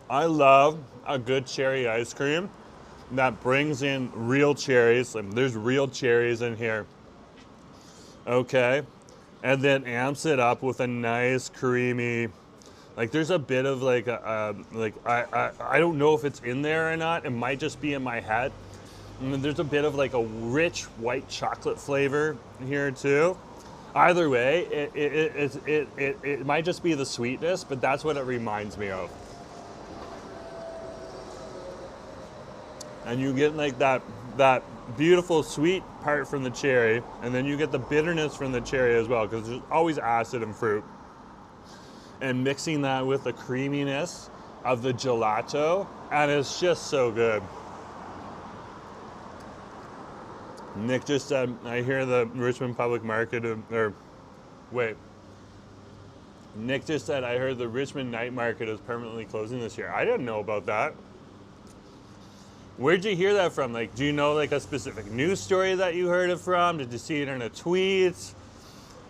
Speaker 1: I love a good cherry ice cream that brings in real cherries. And there's real cherries in here. Okay. And then amps it up with a nice creamy, like there's a bit of like I don't know if it's in there or not. It might just be in my head. And then there's a bit of like a rich white chocolate flavor here too. Either way, it might just be the sweetness, but that's what it reminds me of. And you get like that beautiful sweet part from the cherry, and then you get the bitterness from the cherry as well, because there's always acid in fruit. And mixing that with the creaminess of the gelato, and it's just so good. Nick just said, I hear the Richmond Public Market, Nick just said, I heard the Richmond Night Market is permanently closing this year. I didn't know about that. Where'd you hear that from? Like, do you know like a specific news story that you heard it from? Did you see it in a tweet?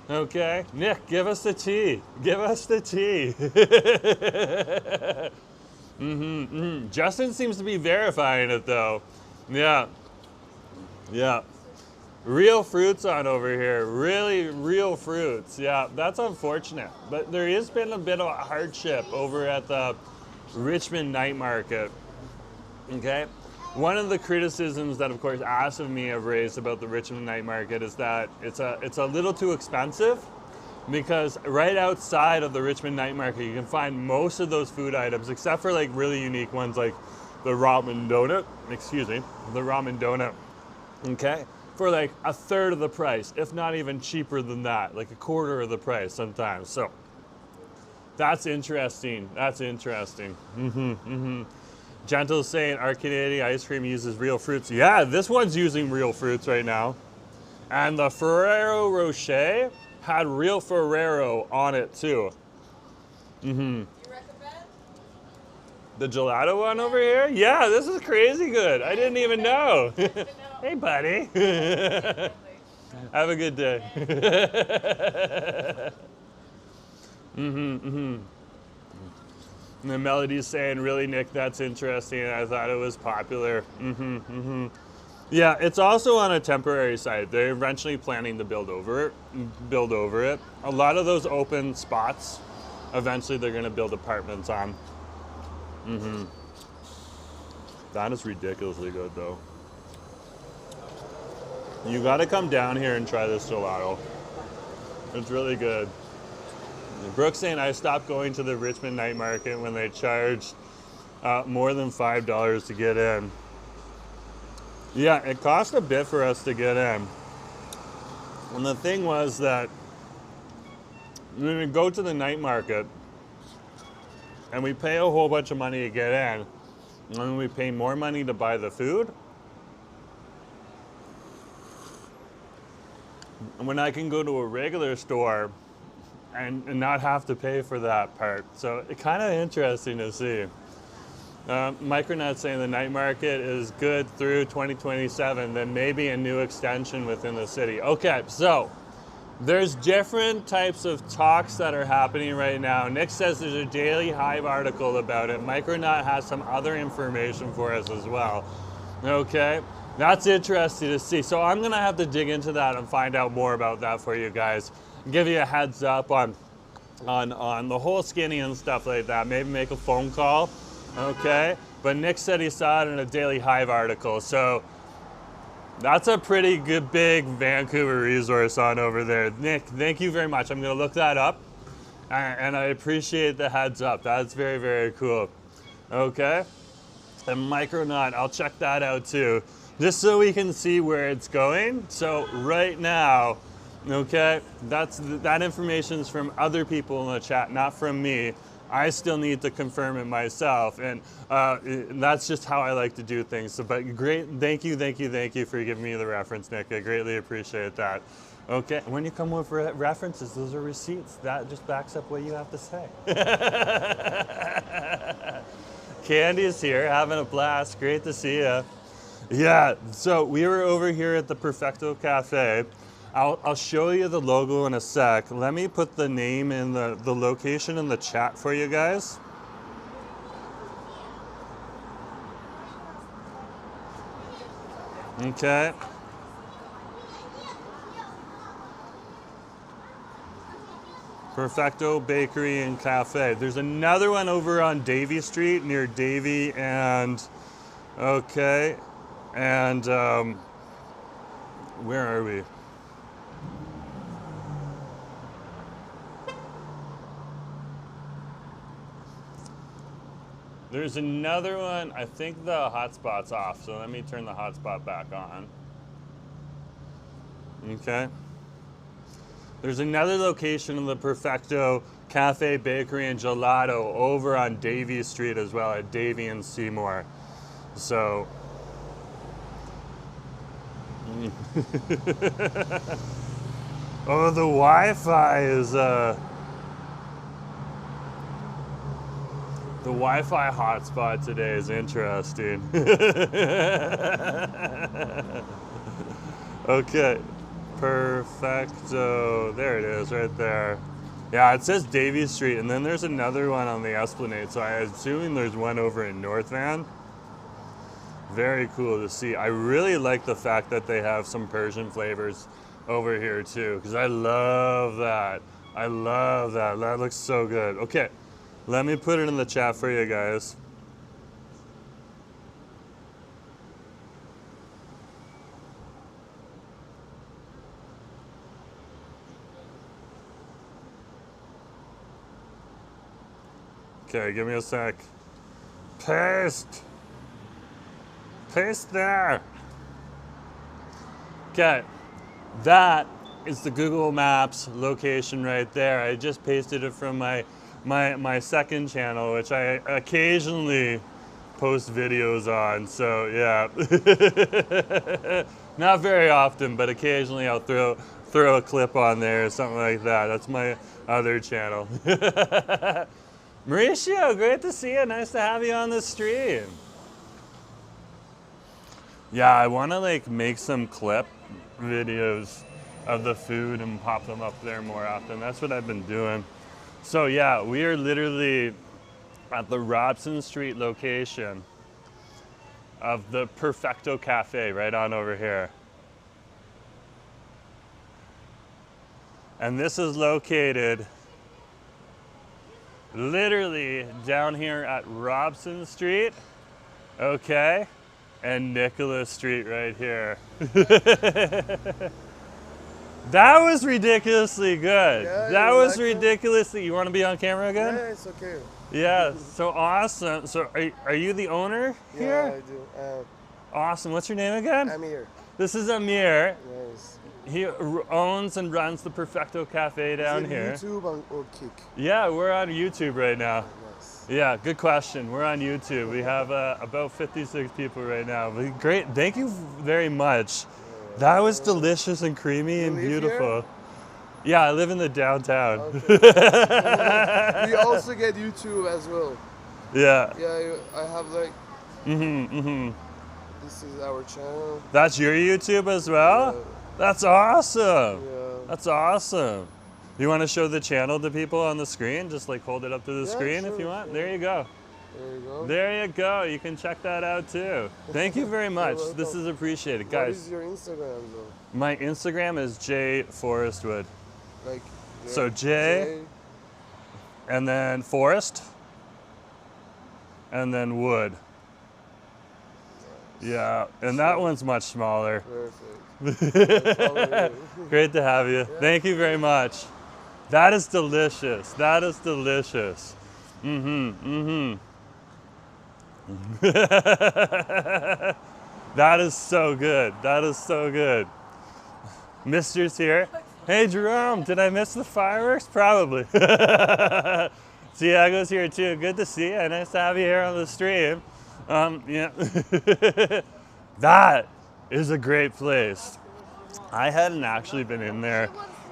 Speaker 1: Okay. Nick, give us the tea. Give us the tea. Justin seems to be verifying it though. Yeah. Real fruits on over here. Really real fruits. Yeah, that's unfortunate. But there has been a bit of a hardship over at the Richmond Night Market. Okay. One of the criticisms that, of course, Ash and me have raised about the Richmond Night Market is that it's a little too expensive, because right outside of the Richmond Night Market, you can find most of those food items, except for like really unique ones like the ramen donut, okay, for like a third of the price, if not even cheaper than that, like a quarter of the price sometimes. So That's interesting. That's interesting. Gentle's saying our Canadian ice cream uses real fruits. Yeah, this one's using real fruits right now. And the Ferrero Rocher had real Ferrero on it too.
Speaker 5: You recommend?
Speaker 1: The gelato one over here? Yeah, this is crazy good. I didn't even know. Hey, buddy. Have a good day. And the Melody's saying, really, Nick, that's interesting. I thought it was popular. Yeah, it's also on a temporary site. They're eventually planning to build over it. A lot of those open spots, eventually they're going to build apartments on. That is ridiculously good, though. You got to come down here and try this gelato. It's really good. Brooke's saying I stopped going to the Richmond night market when they charged more than $5 to get in. Yeah, it cost a bit for us to get in. And the thing was that when we go to the night market and we pay a whole bunch of money to get in, and then we pay more money to buy the food, when I can go to a regular store and not have to pay for that part. So it's kind of interesting to see. Micronaut saying the night market is good through 2027, then maybe a new extension within the city. Okay, so there's different types of talks that are happening right now. Nick says there's a Daily Hive article about it. Micronaut has some other information for us as well. Okay, that's interesting to see. So I'm gonna have to dig into that and find out more about that for you guys. Give you a heads up on the whole skinny and stuff like that. Maybe make a phone call, okay? But Nick said he saw it in a Daily Hive article, so that's a pretty good big Vancouver resource on over there. Nick, thank you very much. I'm gonna look that up, and I appreciate the heads up. That's very, very cool. Okay, and Micronaut, I'll check that out too, just so we can see where it's going. So right now, okay, that information is from other people in the chat, not from me. I still need to confirm it myself, and that's just how I like to do things. So, but great, thank you for giving me the reference, Nick. I greatly appreciate that. Okay, when you come with references, those are receipts. That just backs up what you have to say. Candy's here, having a blast. Great to see you. Yeah, so we were over here at the Perfecto Cafe. I'll show you the logo in a sec. Let me put the name and the location in the chat for you guys. Okay. Perfecto Bakery and Cafe. There's another one over on Davie Street near Davie and, okay, and where are we? There's another one, I think the hotspot's off, so let me turn the hotspot back on. Okay. There's another location in the Perfecto Cafe, Bakery, and Gelato over on Davie Street as well, at Davie and Seymour. So. Oh, the Wi-Fi is, the Wi-Fi hotspot today is interesting. Okay, Perfecto, there it is right there. Yeah, it says Davie Street, and then there's another one on the Esplanade, so I'm assuming there's one over in North Van. Very cool to see. I really like the fact that they have some Persian flavors over here too, because I love that. I love that. That looks so good. Okay. Let me put it in the chat for you guys. Okay, give me a sec. Paste. Paste there. Okay, that is the Google Maps location right there. I just pasted it from my my second channel, which I occasionally post videos on. So yeah, not very often, but occasionally I'll throw a clip on there or something like that. That's my other channel. Mauricio, great to see you. Nice to have you on the stream. Yeah, I want to like make some clip videos of the food and pop them up there more often. That's what I've been doing. So yeah, we are literally at the Robson Street location of the Perfecto Cafe right on over here. And this is located literally down here at Robson Street, okay? And Nicola Street right here. That was ridiculously good.
Speaker 4: Yeah,
Speaker 1: that
Speaker 4: you
Speaker 1: was
Speaker 4: like it?
Speaker 1: ridiculously. You want to be on camera again?
Speaker 4: Yeah, it's okay.
Speaker 1: Yeah, so awesome. So are you the owner here?
Speaker 4: Yeah, I do.
Speaker 1: Awesome. What's your name again?
Speaker 4: Amir.
Speaker 1: This is Amir.
Speaker 4: Nice.
Speaker 1: He owns and runs the Perfecto Cafe down
Speaker 4: Is it
Speaker 1: here.
Speaker 4: YouTube or Kick?
Speaker 1: Yeah, we're on YouTube right now.
Speaker 4: Nice.
Speaker 1: Yeah, good question. We're on YouTube. We have about 56 people right now. But great. Thank you very much. That was delicious and creamy and
Speaker 4: live
Speaker 1: beautiful.
Speaker 4: here?
Speaker 1: Yeah, I live in the downtown.
Speaker 4: Okay. We also get YouTube as well.
Speaker 1: Yeah.
Speaker 4: Yeah, I have like,
Speaker 1: Mm-hmm.
Speaker 4: this is our channel.
Speaker 1: That's your YouTube as well?
Speaker 4: Yeah.
Speaker 1: That's awesome.
Speaker 4: Yeah.
Speaker 1: That's awesome. You want to show the channel to people on the screen? Just like hold it up to the
Speaker 4: Yeah,
Speaker 1: screen if
Speaker 4: sure,
Speaker 1: you want.
Speaker 4: sure.
Speaker 1: There you go.
Speaker 4: There you go.
Speaker 1: There you go. You can check that out too. Thank you very much.
Speaker 4: welcome.
Speaker 1: This is appreciated.
Speaker 4: What
Speaker 1: Guys,
Speaker 4: is your Instagram though?
Speaker 1: my Instagram is J Forestwood.
Speaker 4: Like,
Speaker 1: So J, and then Forest, and then Wood. Yeah, and that one's much smaller.
Speaker 4: Perfect.
Speaker 1: Great to have you. Thank you very much. That is delicious. That is delicious. That is so good. That is so good. Mister's here. Hey Jerome, did I miss the fireworks? Probably. Tiago's here too. Good to see you. Nice to have you here on the stream. Yeah. That is a great place. I hadn't actually been in there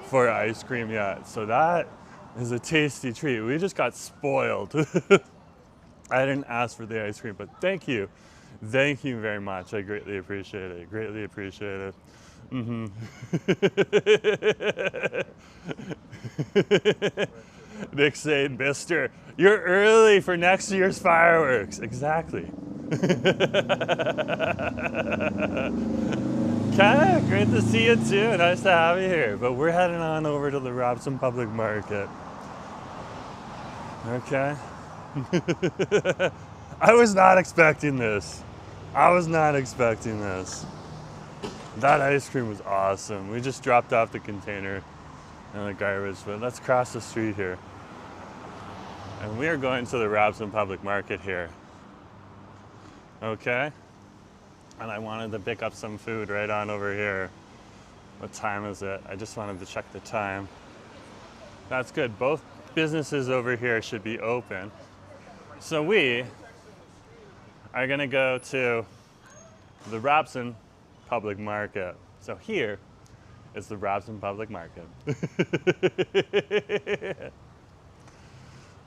Speaker 1: for ice cream yet, so that is a tasty treat. We just got spoiled. I didn't ask for the ice cream, but thank you. Thank you very much. I greatly appreciate it. Greatly appreciate it. Nick saying, Mister, you're early for next year's fireworks. Exactly. Okay, great to see you too. Nice to have you here. But we're heading on over to the Robson Public Market. Okay. I was not expecting this. I was not expecting this. That ice cream was awesome. We just dropped off the container in the garbage, but let's cross the street here. And we are going to the Robson Public Market here. Okay? And I wanted to pick up some food right on over here. What time is it? I just wanted to check the time. That's good. Both businesses over here should be open. So we are gonna go to the Robson Public Market. So here is the Robson Public Market.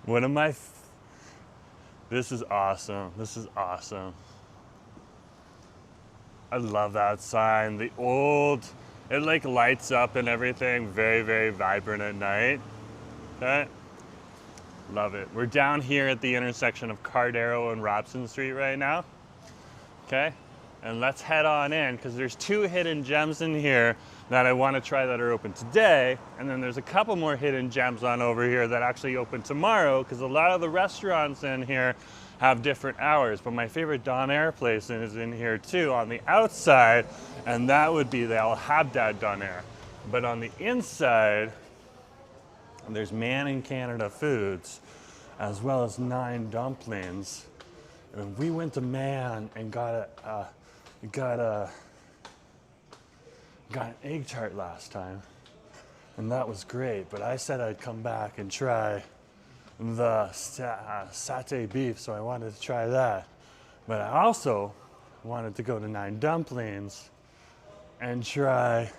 Speaker 1: One of my, this is awesome. This is awesome. I love that sign. The old, it like lights up and everything. Very, very vibrant at night. Okay. Love it. We're down here at the intersection of Cardero and Robson Street right now. Okay. And let's head on in because there's two hidden gems in here that I want to try that are open today. And then there's a couple more hidden gems on over here that actually open tomorrow because a lot of the restaurants in here have different hours. But my favorite Donair place is in here too on the outside, and that would be the El Habdad Donair. But on the inside, there's Man in Canada Foods, as well as 9 Dumplings. And we went to Man and got an egg tart last time, and that was great. But I said I'd come back and try the satay beef, so I wanted to try that. But I also wanted to go to Nine Dumplings and try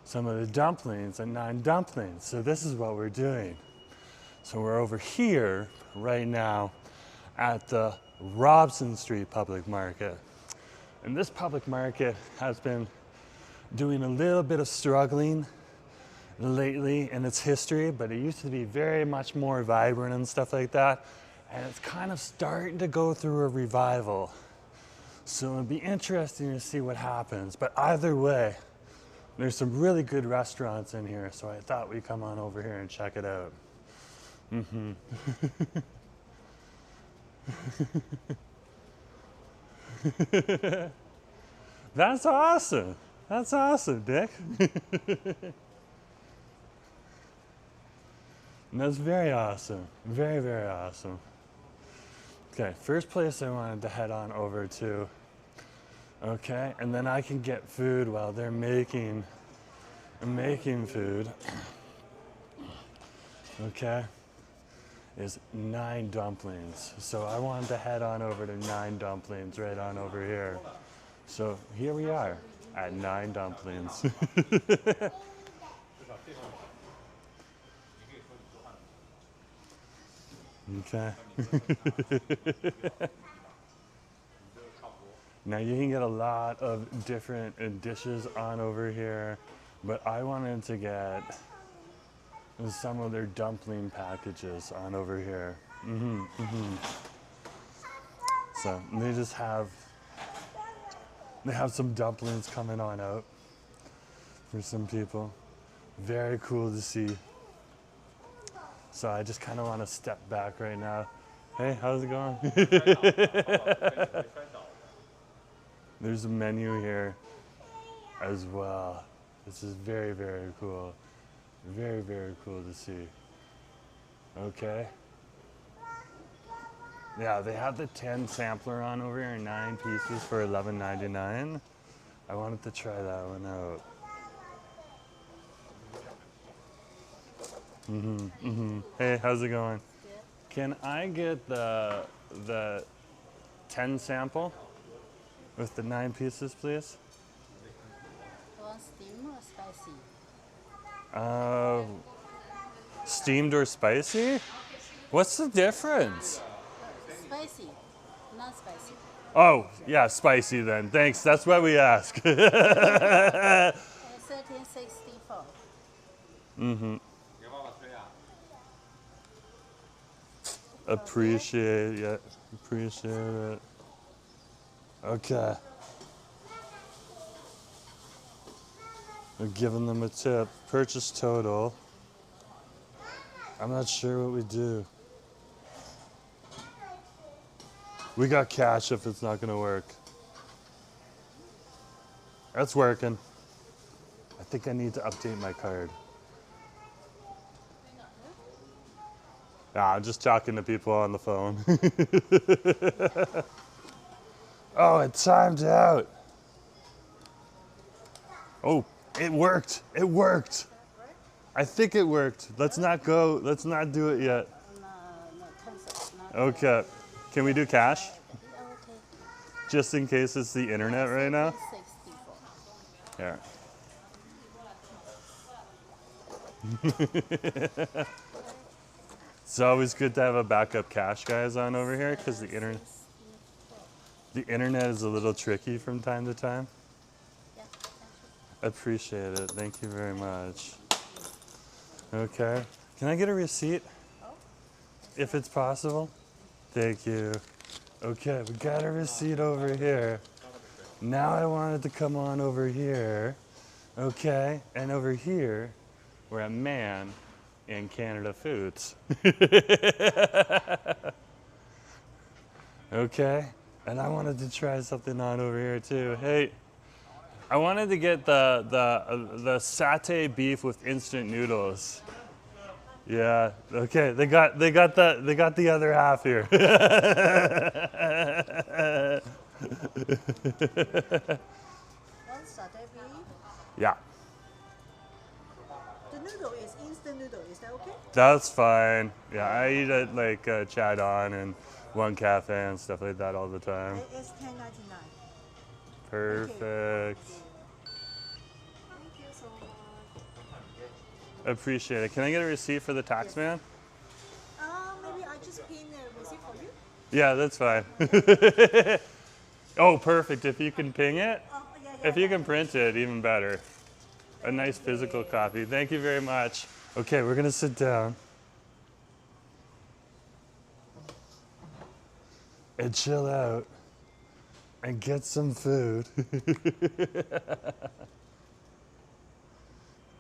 Speaker 1: some of the dumplings at Nine Dumplings. So this is what we're doing. So we're over here right now at the Robson Street Public Market. And this public market has been doing a little bit of struggling lately in its history, but it used to be very much more vibrant and stuff like that. And it's kind of starting to go through a revival. So it'll be interesting to see what happens. But either way, there's some really good restaurants in here, so I thought we'd come on over here and check it out. That's awesome. That's awesome, Dick. That's very awesome. Very, very awesome. Okay, first place I wanted to head on over to. Okay, and then I can get food while they're making food. Okay, is Nine Dumplings. So I wanted to head on over to Nine Dumplings right on over here. So here we are at Nine Dumplings. Okay. Now you can get a lot of different dishes on over here, but I wanted to get some of their dumpling packages on over here. So they just have some dumplings coming on out for some people. Very cool to see. So I just kind of want to step back right now. Hey, how's it going? There's a menu here as well. This is very, very cool. Very, very cool to see. Okay. Yeah, they have the 10 sampler on over here, 9 pieces for $11.99. I wanted to try that one out. Hey, how's it going? Good. Can I get the 10 sample with the 9 pieces, please?
Speaker 5: You want steam or spicy?
Speaker 1: Steamed or spicy? What's the difference?
Speaker 5: Spicy, not spicy.
Speaker 1: Oh, yeah, spicy then. Thanks. That's what we ask.
Speaker 5: 1364.
Speaker 1: Appreciate it. Appreciate it. Okay. We're giving them a tip. Purchase total. I'm not sure what we do. We got cash if it's not going to work. That's working. I think I need to update my card. Nah, I'm just talking to people on the phone. Oh, it timed out. Oh, it worked. It worked. I think it worked. Let's not go. Let's not do it yet. Okay. Can we do cash?
Speaker 5: Okay.
Speaker 1: Just in case it's the internet right now?
Speaker 5: 64.
Speaker 1: Here. It's always good to have a backup cash guys on over here because the internet is a little tricky from time to time.
Speaker 5: Yeah,
Speaker 1: Appreciate it. Thank you very much. Okay. Can I get a receipt? If it's possible? Thank you. Okay, we got a receipt over here. Now I wanted to come on over here. Okay, and over here, we're at Man in Canada Foods. Okay, and I wanted to try something on over here too. Hey, I wanted to get the satay beef with instant noodles. Yeah. Okay. They got the other half here.
Speaker 5: One satay beef.
Speaker 1: Yeah.
Speaker 5: The noodle is
Speaker 6: is instant noodle. Is that okay?
Speaker 1: That's fine. Yeah, I eat at like Chadon and One Cafe and stuff like that all the time.
Speaker 6: It is $10.99.
Speaker 1: Perfect.
Speaker 6: Thank you so much.
Speaker 1: Appreciate it. Can I get a receipt for the tax man?
Speaker 6: Maybe I just pin a receipt for you.
Speaker 1: Yeah, that's fine. Oh, perfect. If you can ping it, if you can print it, even better. A nice physical copy. Thank you very much. Okay, we're gonna sit down and chill out and get some food.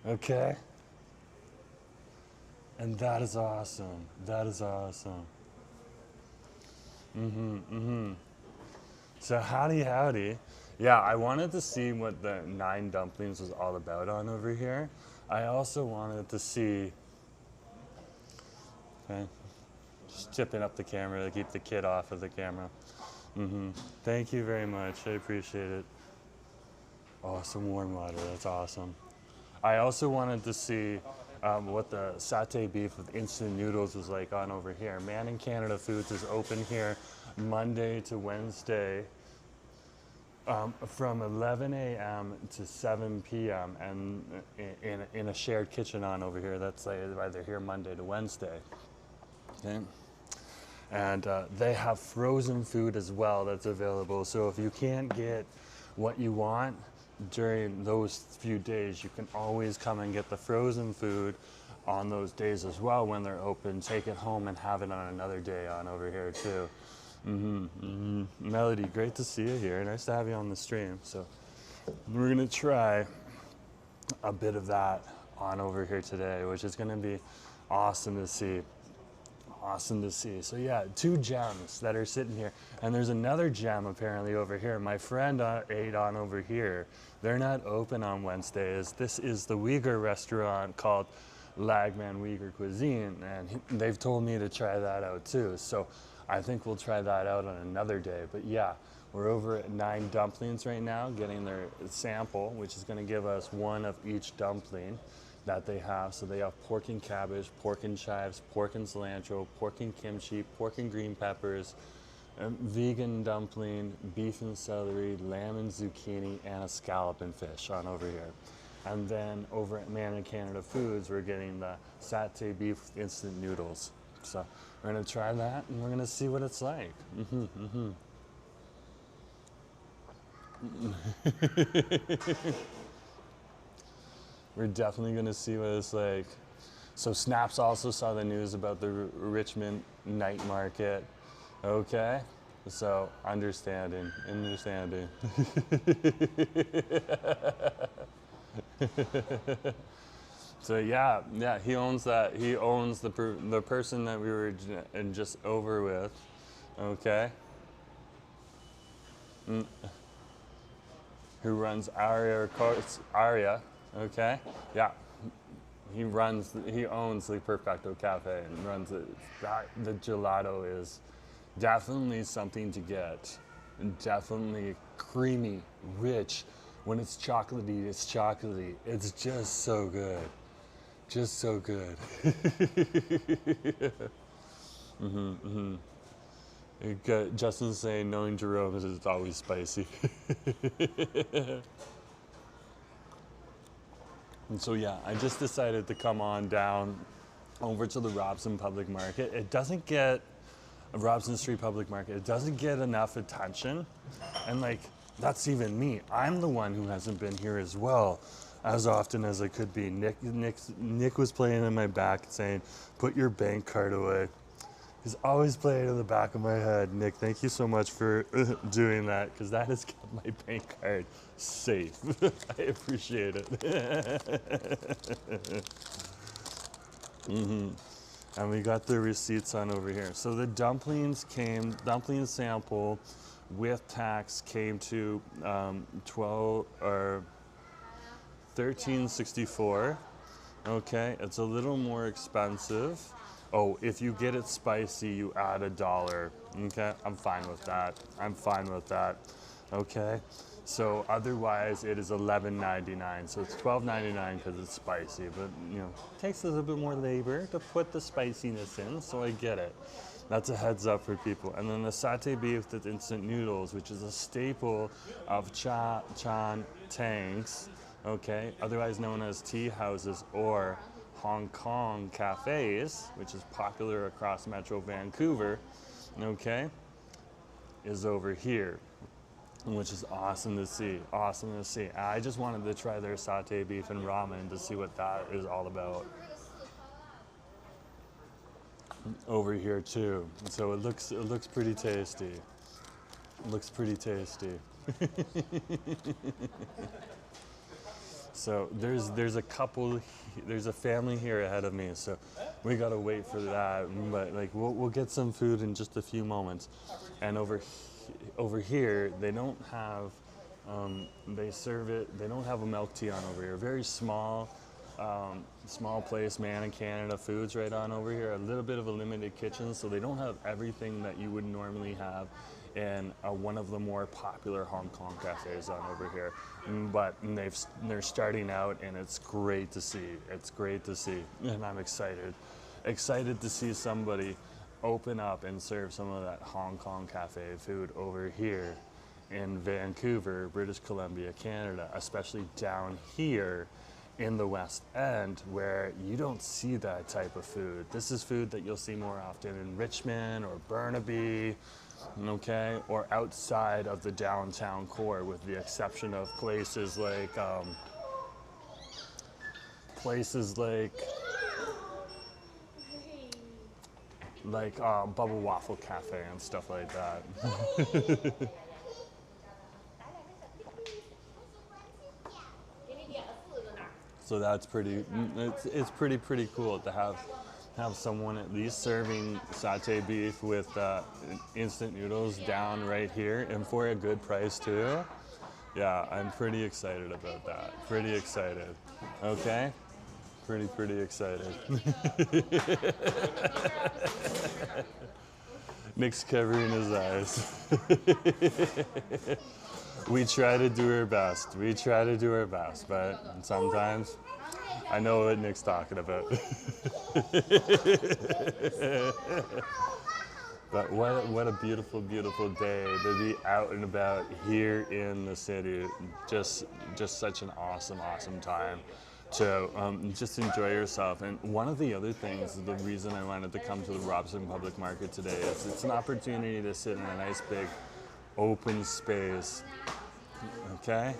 Speaker 1: Okay? And that is awesome. That is awesome. So howdy. Yeah, I wanted to see what the 9 dumplings was all about on over here. I also wanted to see, okay, just tipping up the camera to keep the kid off of the camera. Thank you very much, I appreciate it. Oh, some warm water, that's awesome. I also wanted to see what the satay beef with instant noodles was like on over here. Man in Canada Foods is open here Monday to Wednesday from 11 a.m. to 7 p.m. and in a shared kitchen on over here. That's like either here Monday to Wednesday. Okay. And they have frozen food as well that's available. So if you can't get what you want during those few days, you can always come and get the frozen food on those days as well when they're open. Take it home and have it on another day on over here too. Melody, great to see you here. Nice to have you on the stream. So we're gonna try a bit of that on over here today, which is gonna be awesome to see. Awesome to see. So yeah, 2 gems that are sitting here. And there's another gem apparently over here. My friend ate on over here. They're not open on Wednesdays. This is the Uyghur restaurant called Lagman Uyghur Cuisine. And they've told me to try that out too. So I think we'll try that out on another day. But yeah, we're over at 9 dumplings right now, getting their sample, which is gonna give us 1 of each dumpling that they have. So they have pork and cabbage, pork and chives, pork and cilantro, pork and kimchi, pork and green peppers, vegan dumpling, beef and celery, lamb and zucchini, and a scallop and fish on over here. And then over at Man in Canada Foods, we're getting the satay beef with instant noodles. So we're gonna try that and we're gonna see what it's like. We're definitely gonna see what it's like. So Snaps also saw the news about the Richmond night market. Okay, so understanding. So yeah, he owns that. He owns the person that we were just over with. Okay. Who runs Aria? Okay. Yeah. He owns the Perfecto Cafe and runs it. The gelato is definitely something to get. Definitely creamy, rich. When it's chocolatey, it's chocolatey. It's just so good. Just so good. Justin's saying, knowing Jerome is it's always spicy. And so yeah, I just decided to come on down over to the Robson Public Market. It doesn't get, Robson Street Public Market, it doesn't get enough attention. And like, that's even me. I'm the one who hasn't been here as well as often as I could be. Nick was playing in my back saying, put your bank card away. He's always playing in the back of my head. Nick, thank you so much for doing that, because that has kept my bank card safe. I appreciate it. And we got the receipts on over here. So the dumpling sample with tax came to $13.64. Okay, it's a little more expensive. Oh, if you get it spicy, you add $1. Okay, I'm fine with that. Okay, So otherwise it is $11.99. So it's $12.99 because it's spicy, but you know, it takes a little bit more labor to put the spiciness in, so I get it. That's a heads up for people. And then the satay beef with instant noodles, which is a staple of chan tanks, okay, otherwise known as tea houses or Hong Kong cafes, which is popular across Metro Vancouver, okay, is over here, which is awesome to see, awesome to see. I just wanted to try their satay beef and ramen to see what that is all about. Over here too, so it looks pretty tasty. It looks pretty tasty. So there's a couple, there's a family here ahead of me, so we gotta wait for that. But like we'll get some food in just a few moments. And over here they don't have they serve it. They don't have a milk tea on over here. Very small. Small place, Man in Canada Foods right on over here. A little bit of a limited kitchen, so they don't have everything that you would normally have in one of the more popular Hong Kong cafes on over here. But they're starting out, and it's great to see. It's great to see, and I'm excited. Excited to see somebody open up and serve some of that Hong Kong cafe food over here in Vancouver, British Columbia, Canada, especially down here in the West End, where you don't see that type of food. This is food that you'll see more often in Richmond or Burnaby, okay, or outside of the downtown core, with the exception of places like Bubble Waffle Cafe and stuff like that. So that's pretty. It's pretty cool to have someone at least serving satay beef with instant noodles down right here, and for a good price too. Yeah, I'm pretty excited about that. Pretty excited. Okay, pretty excited. Nick's covering his eyes. We try to do our best. We try to do our best, but sometimes I know what Nick's talking about. But what a beautiful, beautiful day to be out and about here in the city. Just such an awesome time to just enjoy yourself. And one of the other things, the reason I wanted to come to the Robson Public Market today is it's an opportunity to sit in a nice big open space, okay,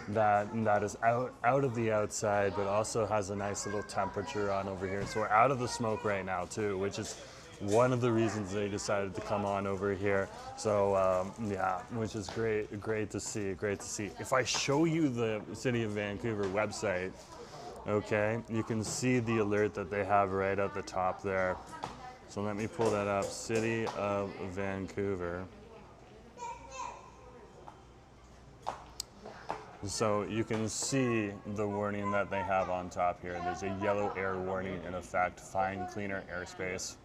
Speaker 1: that is out of the outside, but also has a nice little temperature on over here. So we're out of the smoke right now too, which is one of the reasons they decided to come on over here. So yeah, which is great to see. If I show you the City of Vancouver website, okay, you can see the alert that they have right at the top there. So let me pull that up, City of Vancouver. So you can see the warning that they have on top here. There's a yellow air warning in effect, find cleaner airspace.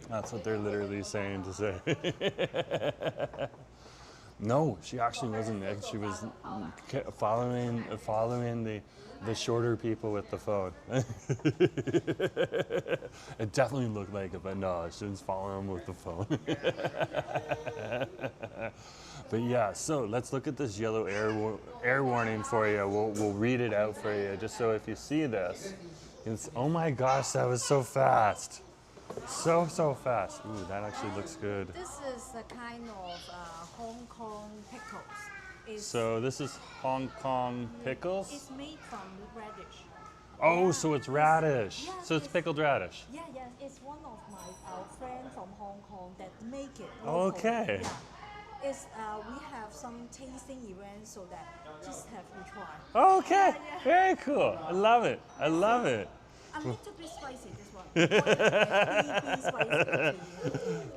Speaker 1: That's what they're literally saying to say. No, she actually wasn't Nick. She was following the shorter people with the phone. It definitely looked like it, but no, she was following them with the phone. But yeah, so let's look at this yellow air warning for you. We'll read it out for you, just so if you see this, oh my gosh, that was so fast. So fast. Ooh, that actually looks good.
Speaker 6: This is a kind of Hong Kong pickles.
Speaker 1: So this is Hong Kong pickles?
Speaker 6: It's made from radish.
Speaker 1: Oh,
Speaker 6: Yeah,
Speaker 1: so it's radish.
Speaker 6: Yeah,
Speaker 1: So it's pickled radish.
Speaker 6: Yeah, it's one of our friends from Hong Kong that make it.
Speaker 1: Okay.
Speaker 6: Yeah. It's, we have some tasting events so that just have you try.
Speaker 1: Okay,
Speaker 6: Yeah.
Speaker 1: very cool. I love it.
Speaker 6: A little bit spicy, this one. Be spicy.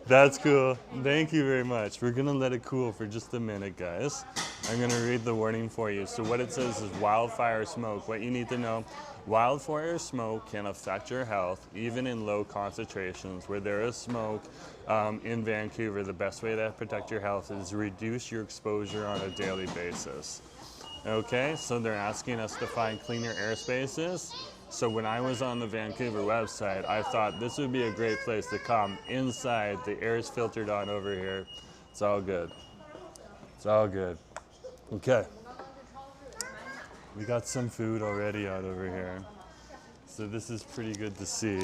Speaker 1: That's cool. Thank you very much. We're gonna let it cool for just a minute, guys. I'm gonna read the warning for you. So what it says is wildfire smoke. What you need to know, wildfire smoke can affect your health, even in low concentrations. Where there is smoke in Vancouver, the best way to protect your health is reduce your exposure on a daily basis. Okay, so they're asking us to find cleaner airspaces. So when I was on the Vancouver website, I thought this would be a great place to come. Inside, the air is filtered on over here. It's all good. It's all good. Okay. We got some food already out over here. So this is pretty good to see.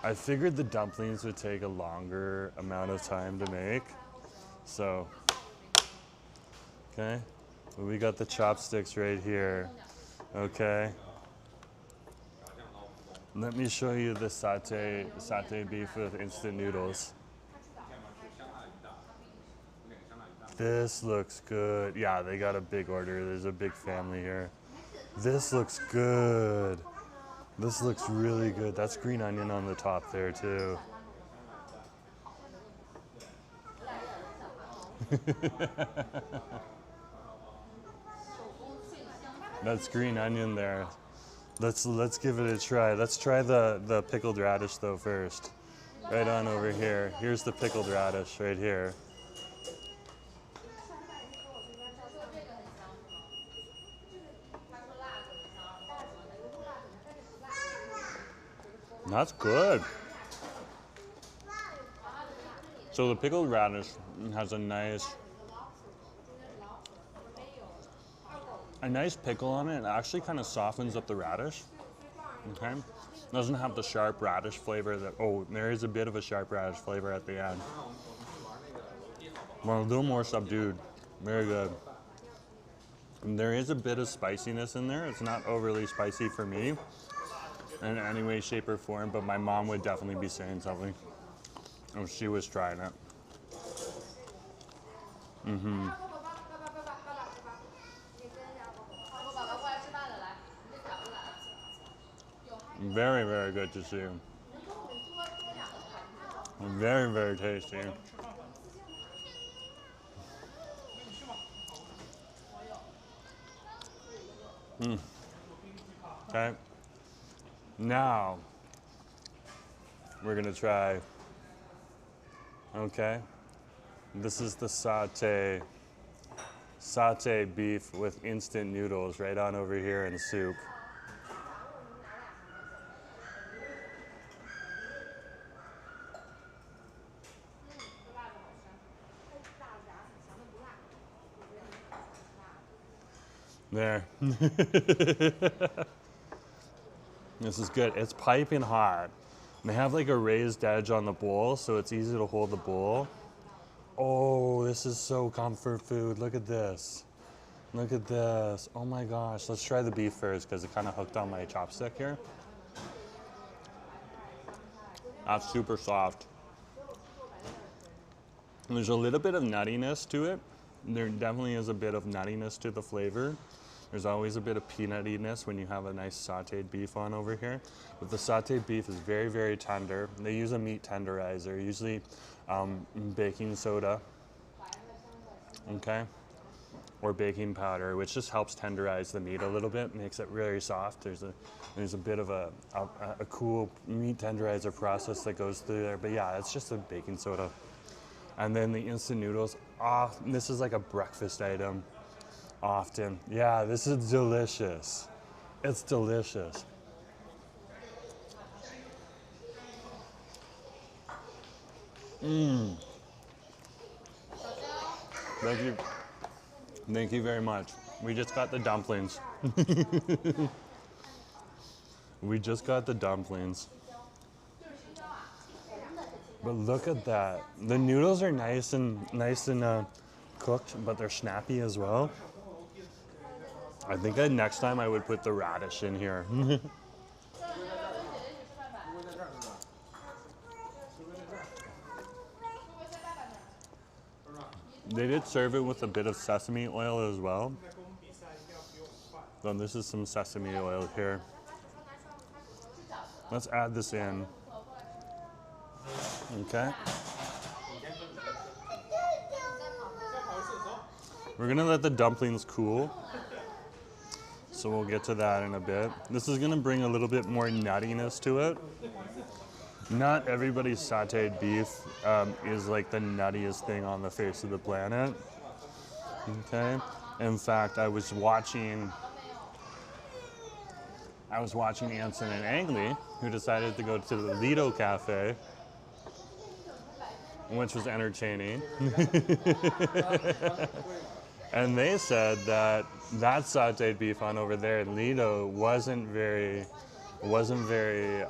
Speaker 1: I figured the dumplings would take a longer amount of time to make. So, okay. Well, we got the chopsticks right here. Okay. Let me show you the satay beef with instant noodles. This looks good. Yeah, they got a big order. There's a big family here. This looks good. This looks really good. That's green onion on the top there too. That's green onion there. Let's give it a try. Let's try the pickled radish though first. Right on over here. Here's the pickled radish right here. That's good. So the pickled radish has a nice pickle on it. It actually kind of softens up the radish. Okay, doesn't have the sharp radish flavor that. Oh, there is a bit of a sharp radish flavor at the end. Well, a little more subdued. Very good. And there is a bit of spiciness in there. It's not overly spicy for me in any way, shape, or form, but my mom would definitely be saying something if she was trying it. Very, very good to see. Very, very tasty. Okay. Now, we're gonna try, okay, this is the satay beef with instant noodles right on over here in soup. There. This is good. It's piping hot. And they have like a raised edge on the bowl, so it's easy to hold the bowl. Oh, this is so comfort food. Look at this. Look at this. Oh my gosh. Let's try the beef first because it kind of hooked on my chopstick here. That's super soft. And there's a little bit of nuttiness to it. There definitely is a bit of nuttiness to the flavor. There's always a bit of peanuttiness when you have a nice sauteed beef on over here. But the sauteed beef is very, very tender. They use a meat tenderizer, usually baking soda, okay? Or baking powder, which just helps tenderize the meat a little bit, makes it very soft. There's a bit of a cool meat tenderizer process that goes through there. But yeah, it's just a baking soda. And then the instant noodles, this is like a breakfast item. Often. Yeah, this is delicious. It's delicious. Thank you. Thank you very much. We just got the dumplings. We just got the dumplings. But look at that. The noodles are nice and cooked, but they're snappy as well. I think next time I would put the radish in here. They did serve it with a bit of sesame oil as well. So this is some sesame oil here. Let's add this in. Okay. We're gonna let the dumplings cool. So we'll get to that in a bit. This is gonna bring a little bit more nuttiness to it. Not everybody's sauteed beef is like the nuttiest thing on the face of the planet. Okay. In fact, I was watching Anson and Angley, who decided to go to the Lido Cafe, which was entertaining. And they said that sauteed beef on over there at Lido wasn't very peanutty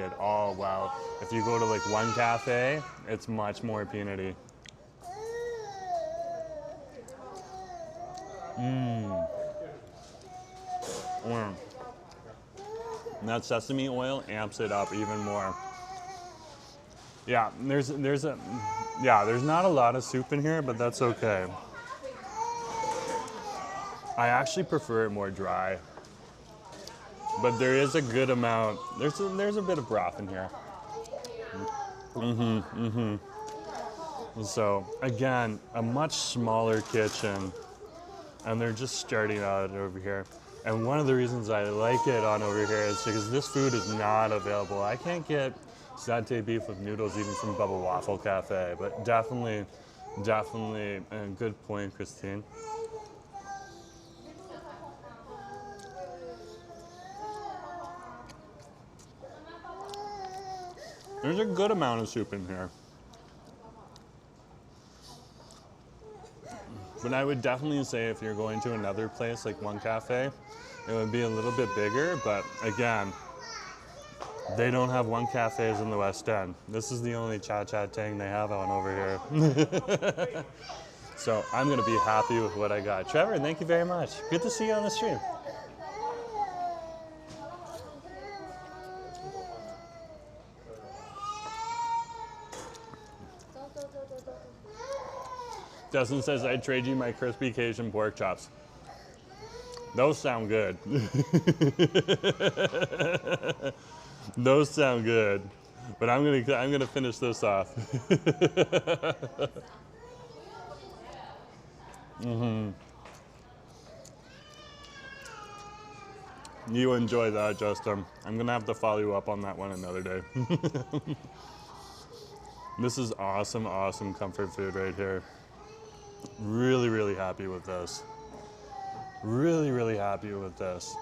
Speaker 1: at all. Wow. If you go to like one cafe, it's much more peanutty. And that sesame oil amps it up even more. Yeah, there's not a lot of soup in here, but that's okay. I actually prefer it more dry. But there is a good amount. There's a bit of broth in here. So again, a much smaller kitchen, and they're just starting out over here. And one of the reasons I like it on over here is because this food is not available. I can't get satay beef with noodles even from Bubble Waffle Cafe, but definitely, a good point, Christine. There's a good amount of soup in here. But I would definitely say if you're going to another place like One Cafe, it would be a little bit bigger, but again, they don't have One Cafes in the West End. This is the only cha-cha tang they have on over here. So I'm gonna be happy with what I got. Trevor, thank you very much. Good to see you on the stream. Justin says, I'd trade you my crispy Cajun pork chops. Those sound good. Those sound good. But I'm gonna finish this off. You enjoy that, Justin. I'm gonna have to follow you up on that one another day. This is awesome, awesome comfort food right here. Really, really happy with this. Really, really happy with this.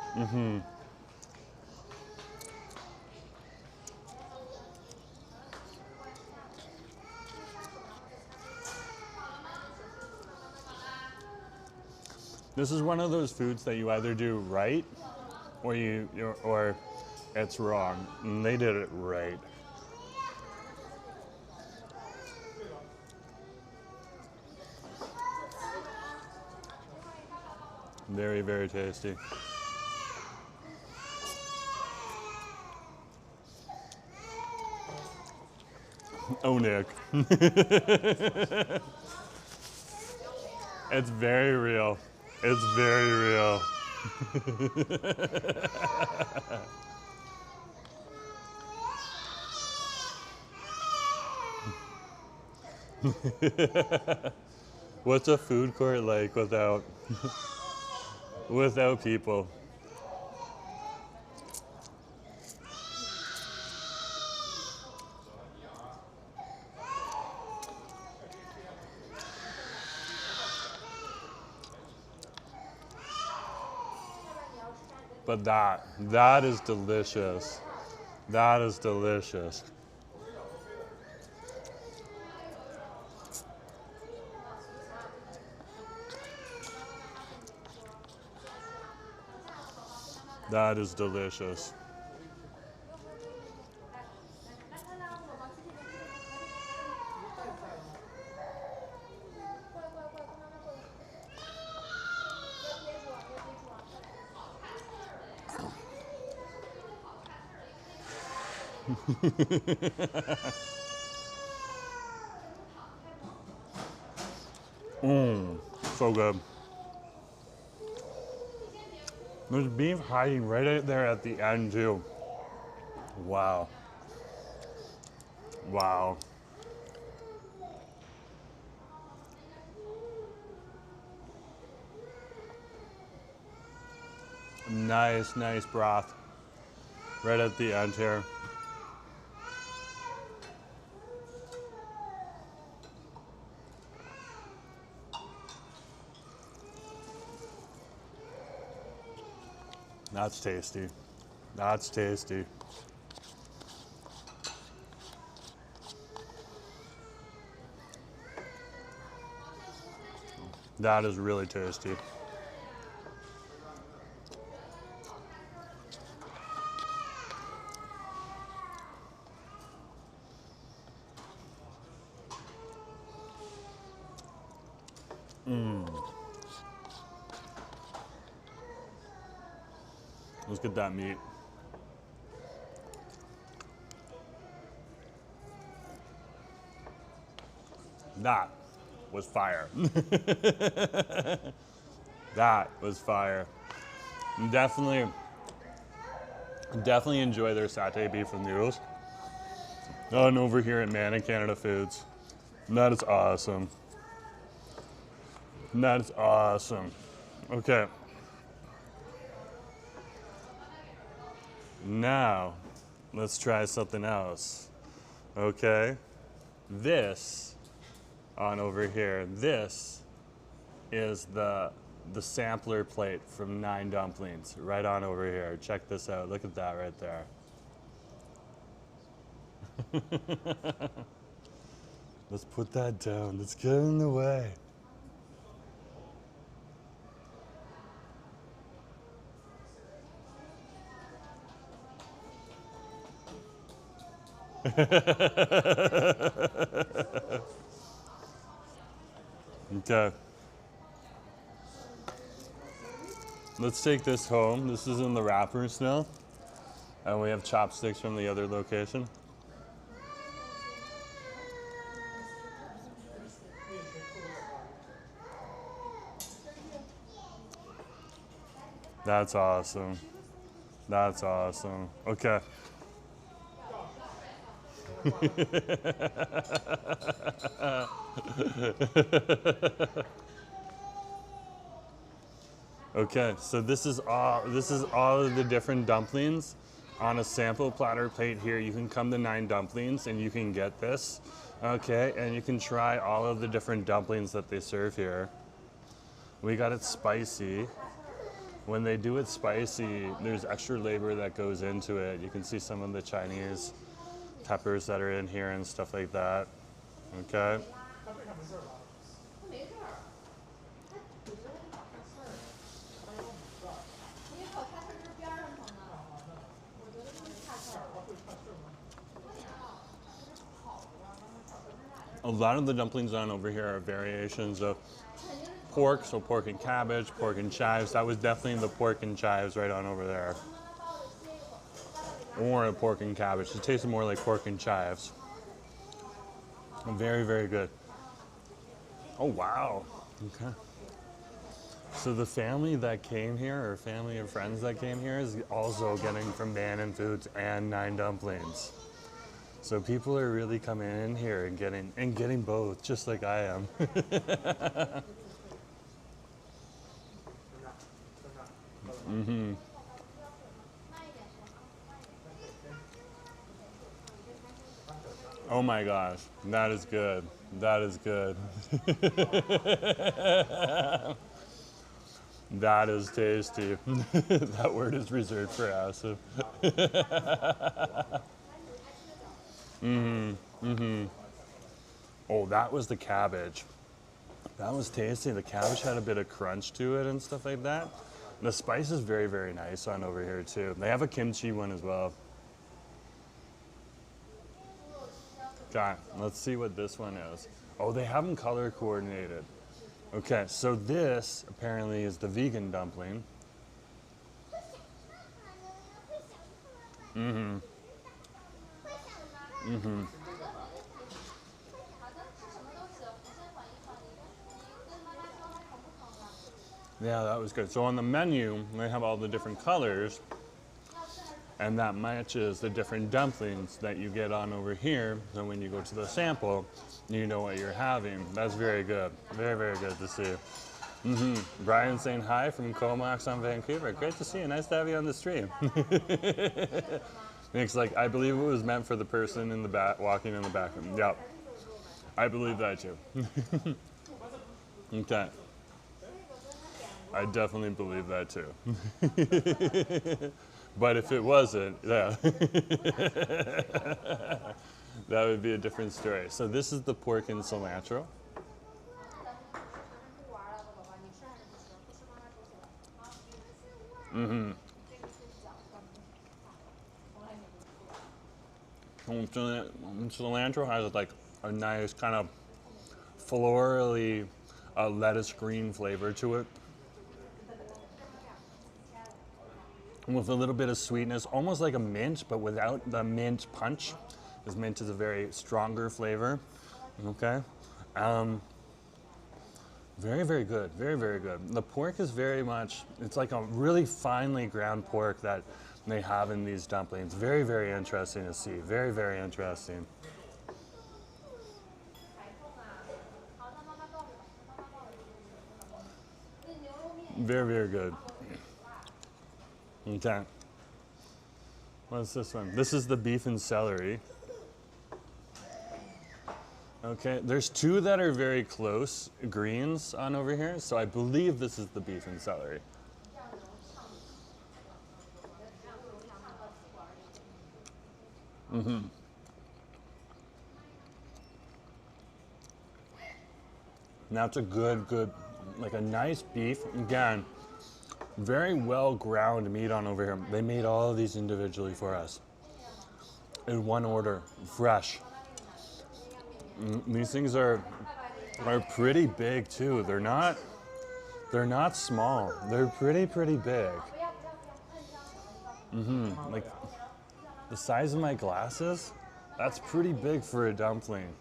Speaker 1: This is one of those foods that you either do right or it's wrong. And they did it right. Very, very tasty. Oh, Nick. It's very real. It's very real. What's a food court like without people? But that is delicious. That is delicious. That is delicious. So good. There's beef hiding right out there at the end too. Wow. Wow. Nice, nice broth. Right at the end here. That's tasty. That's tasty. That is really tasty. Let's get that meat. That was fire. That was fire. Definitely enjoy their satay beef with noodles. Oh, and over here at Man and Canada Foods. That is awesome. That is awesome. Okay. Now, let's try something else. Okay. This on over here, this is the sampler plate from 9 Dumplings, right on over here. Check this out. Look at that right there. Let's put that down. Let's get in the way. Okay. Let's take this home. This is in the wrappers now. And we have chopsticks from the other location. That's awesome. That's awesome. Okay. Okay, so this is all of the different dumplings on a sample platter plate here. You can come to 9 Dumplings and you can get this. Okay, and you can try all of the different dumplings that they serve here. We got it spicy. When they do it spicy, there's extra labor that goes into it. You can see some of the Chinese peppers that are in here and stuff like that. Okay. A lot of the dumplings on over here are variations of pork, so pork and cabbage, pork and chives. That was definitely the pork and chives right on over there. Or a pork and cabbage. It tasted more like pork and chives. Very, very good. Oh, wow. Okay. So the family that came here, or family of friends that came here, is also getting from Man and Foods and 9 Dumplings. So people are really coming in here and getting both, just like I am. Mm-hmm. Oh my gosh, that is good. That is good. That is tasty. That word is reserved for acid. Mm-hmm. Mm-hmm. Oh, that was the cabbage. That was tasty. The cabbage had a bit of crunch to it and stuff like that. The spice is very, very nice on over here too. They have a kimchi one as well. Okay, let's see what this one is. Oh, they have them color coordinated. Okay, so this apparently is the vegan dumpling. Mm-hmm. Mm-hmm. Yeah, that was good. So on the menu, they have all the different colors, and that matches the different dumplings that you get on over here. So when you go to the sample, you know what you're having. That's very good. Very, very good to see. Brian saying hi from Comox on Vancouver. Great to see you. Nice to have you on the stream. Nick's like, I believe it was meant for the person in the back, walking in the back room. Yep. I believe that too. Okay. I definitely believe that too. But if it wasn't, yeah. That would be a different story. So this is the pork and cilantro. Cilantro has like a nice kind of florally lettuce green flavor to it. With a little bit of sweetness, almost like a mint, but without the mint punch. Because mint is a very stronger flavor. Okay. Very, very good. Very, very good. The pork is very much, it's like a really finely ground pork that they have in these dumplings. Very, very interesting to see. Very, very interesting. Very, very good. Okay. What's this one? This is the beef and celery. Okay, there's two that are very close greens on over here, so I believe this is the beef and celery. Now it's a good, like a nice beef. Again, very well ground meat on over here. They made all of these individually for us. In one order, fresh. These things are pretty big too. They're not small. They're pretty big. Like the size of my glasses, that's pretty big for a dumpling.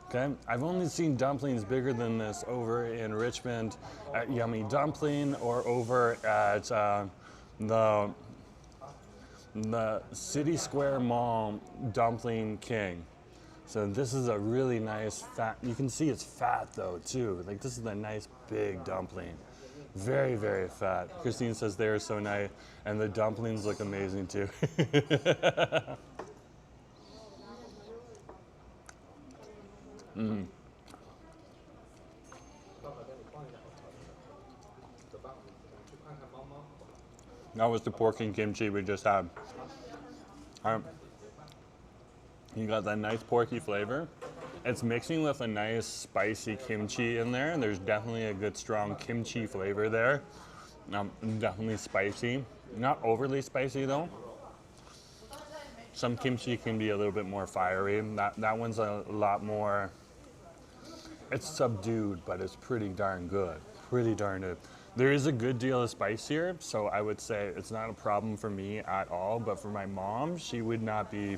Speaker 1: Okay, I've only seen dumplings bigger than this over in Richmond at Yummy Dumpling or over at the City Square Mall Dumpling King. So this is a really nice fat, you can see it's fat though too. Like this is a nice big dumpling. Very, very fat. Christine says they're so nice and the dumplings look amazing too. That was the pork and kimchi we just had. You got that nice porky flavor. It's mixing with a nice spicy kimchi in there. There's definitely a good strong kimchi flavor there. Definitely spicy. Not overly spicy though. Some kimchi can be a little bit more fiery. That one's a lot more, it's subdued, but it's pretty darn good. Pretty darn good. There is a good deal of spice here, so I would say it's not a problem for me at all, but for my mom, she would not be,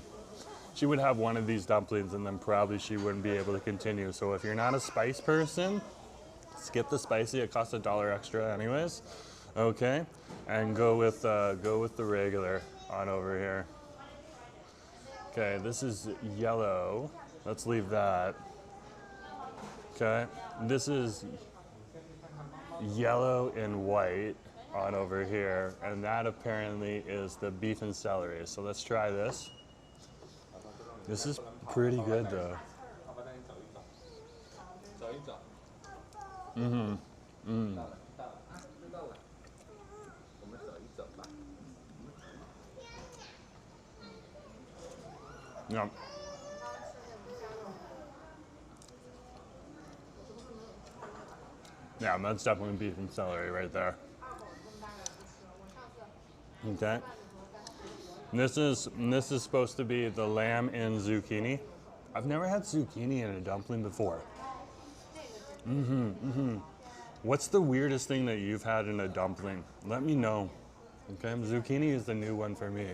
Speaker 1: she would have one of these dumplings and then probably she wouldn't be able to continue. So if you're not a spice person, skip the spicy, it costs $1 extra anyways. Okay, and go with the regular on over here. Okay, this is yellow. Let's leave that. Okay, this is yellow and white on over here, and that apparently is the beef and celery. So let's try this. This is pretty good though. Yeah. Yeah, that's definitely beef and celery right there. Okay. This is supposed to be the lamb and zucchini. I've never had zucchini in a dumpling before. What's the weirdest thing that you've had in a dumpling? Let me know. Okay, zucchini is the new one for me.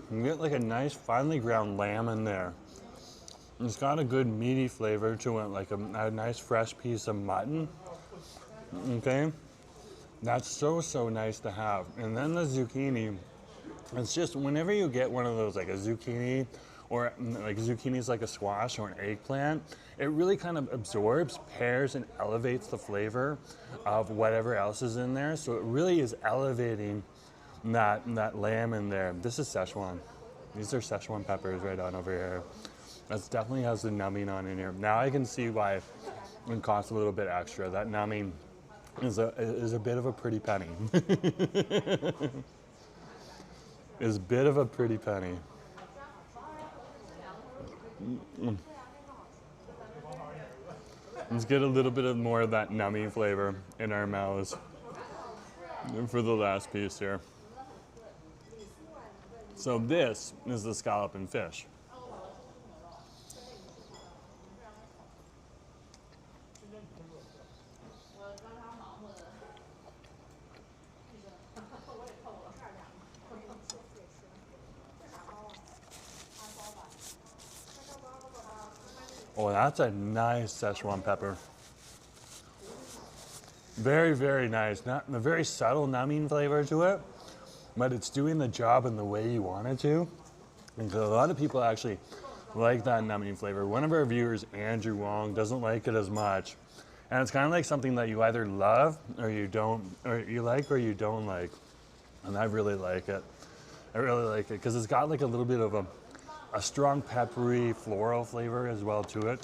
Speaker 1: You get like a nice finely ground lamb in there. It's got a good meaty flavor to it, like a nice fresh piece of mutton. Okay, that's so nice to have. And then the zucchini, it's just whenever you get one of those, like a zucchini, or like zucchini's like a squash or an eggplant, it really kind of absorbs, pairs, and elevates the flavor of whatever else is in there. So it really is elevating that lamb in there. This is Szechuan. These are Szechuan peppers right on over here. That definitely has the numbing on in here. Now I can see why it costs a little bit extra. That numbing is a bit of a pretty penny. Is a bit of a pretty penny. Let's get a little bit of more of that nummy flavor in our mouths for the last piece here. So this is the scallop and fish. Oh, that's a nice Szechuan pepper. Very nice. Not a very subtle numbing flavor to it, but it's doing the job in the way you want it to. And a lot of people actually like that numbing flavor. One of our viewers, Andrew Wong, doesn't like it as much. And it's kind of like something that you either love or you don't, or you like or you don't like. And I really like it. I really like it because it's got like a little bit of a strong peppery floral flavor as well to it.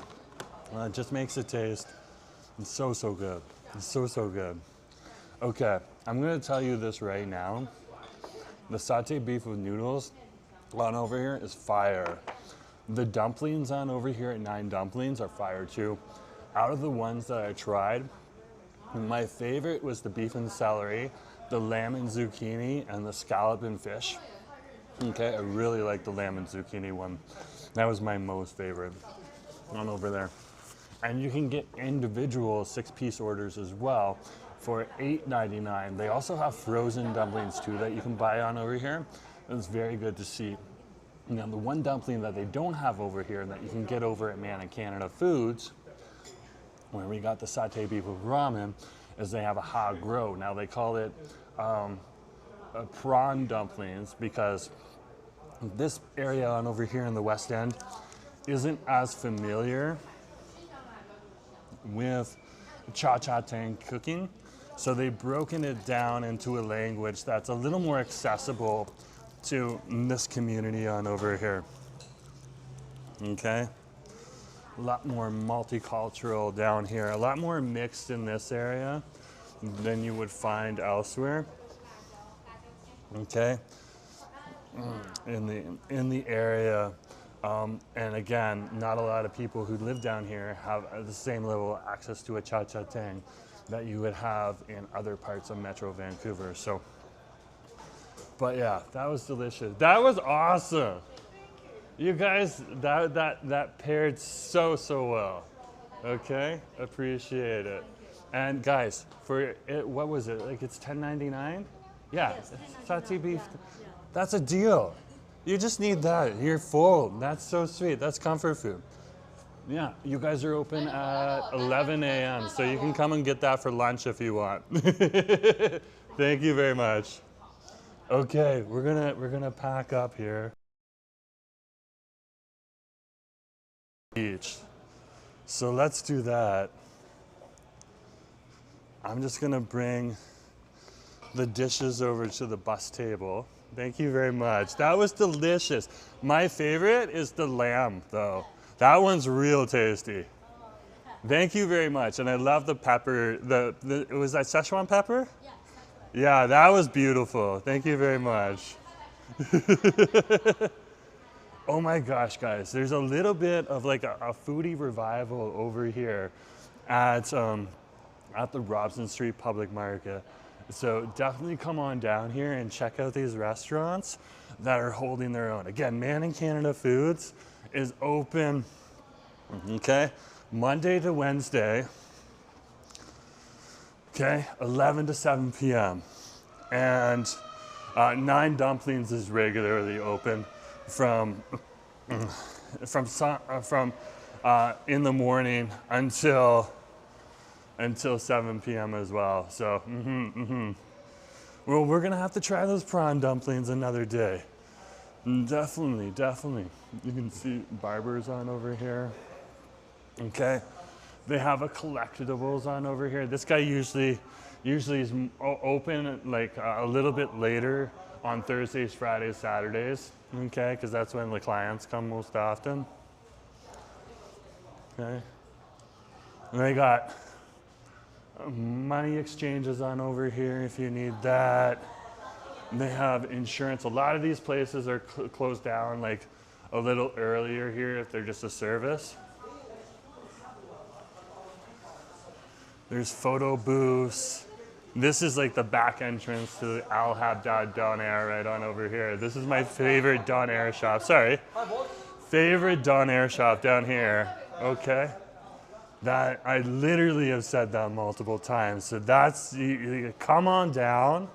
Speaker 1: It just makes it taste so good. It's so good. Okay, I'm gonna tell you this right now. The satay beef with noodles on over here is fire. The dumplings on over here at 9 Dumplings are fire too. Out of the ones that I tried, my favorite was the beef and celery, the lamb and zucchini, and the scallop and fish. Okay, I really like the lamb and zucchini one. That was my most favorite on over there. And you can get individual 6-piece orders as well for $8.99. They also have frozen dumplings too that you can buy on over here. It's very good to see. Now the one dumpling that they don't have over here that you can get over at Man and Canada Foods, where we got the satay beef with ramen, is they have a hog roe. Now they call it prawn dumplings because this area on over here in the West End isn't as familiar with cha-cha tang cooking. So they've broken it down into a language that's a little more accessible to this community on over here. Okay? A lot more multicultural down here, a lot more mixed in this area than you would find elsewhere. Okay? In the area. And again, not a lot of people who live down here have the same level of access to a cha-cha tang that you would have in other parts of Metro Vancouver. So, but yeah, that was delicious. That was awesome. You guys, that paired so well. Okay, appreciate it. And guys, for it, what was it? Like it's $10.99? Yeah,
Speaker 6: Yes,
Speaker 1: satay beef. That's a deal. You just need that. You're full. That's so sweet. That's comfort food. Yeah, you guys are open at 11 a.m. So you can come and get that for lunch if you want. Thank you very much. Okay, we're gonna pack up here. Each. So let's do that. I'm just gonna bring the dishes over to the bus table. Thank you very much. That was delicious. My favorite is the lamb though. That one's real tasty. Thank you very much. And I love the pepper. Was that Szechuan pepper? Yeah, that was beautiful. Thank you very much. Oh my gosh, guys. There's a little bit of like a foodie revival over here at the Robson Street Public Market. So definitely come on down here and check out these restaurants that are holding their own. Again, Man and Canada Foods is open, okay, Monday to Wednesday, okay, 11 to 7 p.m. And 9 Dumplings is regularly open from in the morning until until 7 p.m. as well. So, well, we're gonna have to try those prawn dumplings another day. Definitely, definitely. You can see barbers on over here. Okay, they have a collectibles on over here. This guy usually is open like a little bit later on Thursdays, Fridays, Saturdays. Okay, because that's when the clients come most often. Okay, and they got money exchanges on over here if you need that. They have insurance. A lot of these places are closed down like a little earlier here if they're just a service. There's photo booths. This is like the back entrance to the Al Habdad Donair right on over here. This is my favorite Donair shop. Sorry. Favorite Donair shop down here. Okay. That I literally have said that multiple times. So that's, you come on down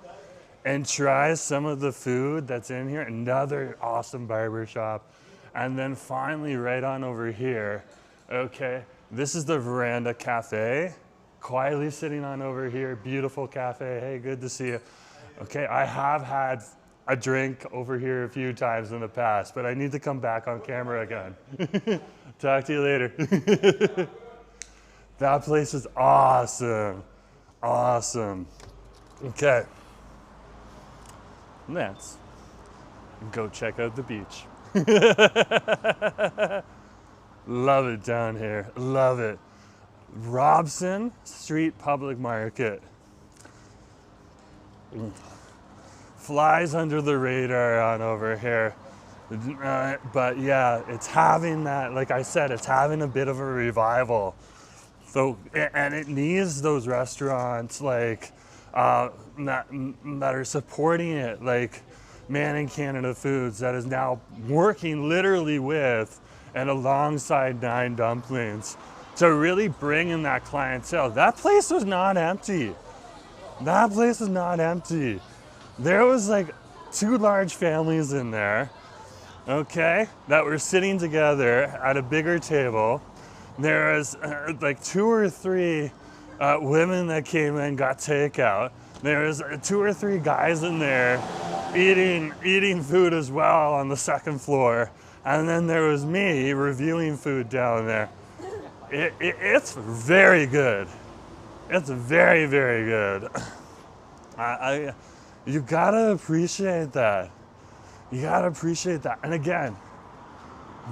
Speaker 1: and try some of the food that's in here. Another awesome barber shop. And then finally right on over here, okay, this is the Veranda Cafe. Quietly sitting on over here, beautiful cafe. Hey, good to see you. Okay, I have had a drink over here a few times in the past, but I need to come back on camera again. Talk to you later. That place is awesome. Awesome. Okay. Let's go check out the beach. Love it down here. Love it. Robson Street Public Market. Flies under the radar on over here. But yeah, it's having that, like I said, it's having a bit of a revival. So, and it needs those restaurants like that are supporting it, like Man in Canada Foods, that is now working literally with and alongside Nine Dumplings to really bring in that clientele. That place was not empty. That place was not empty. There was like 2 large families in there, okay, that were sitting together at a bigger table. There was like 2 or 3 women that came in, got takeout. There was 2 or 3 guys in there eating food as well on the 2nd floor. And then there was me reviewing food down there. It's very good. It's very, very good. You gotta appreciate that. You gotta appreciate that. And again,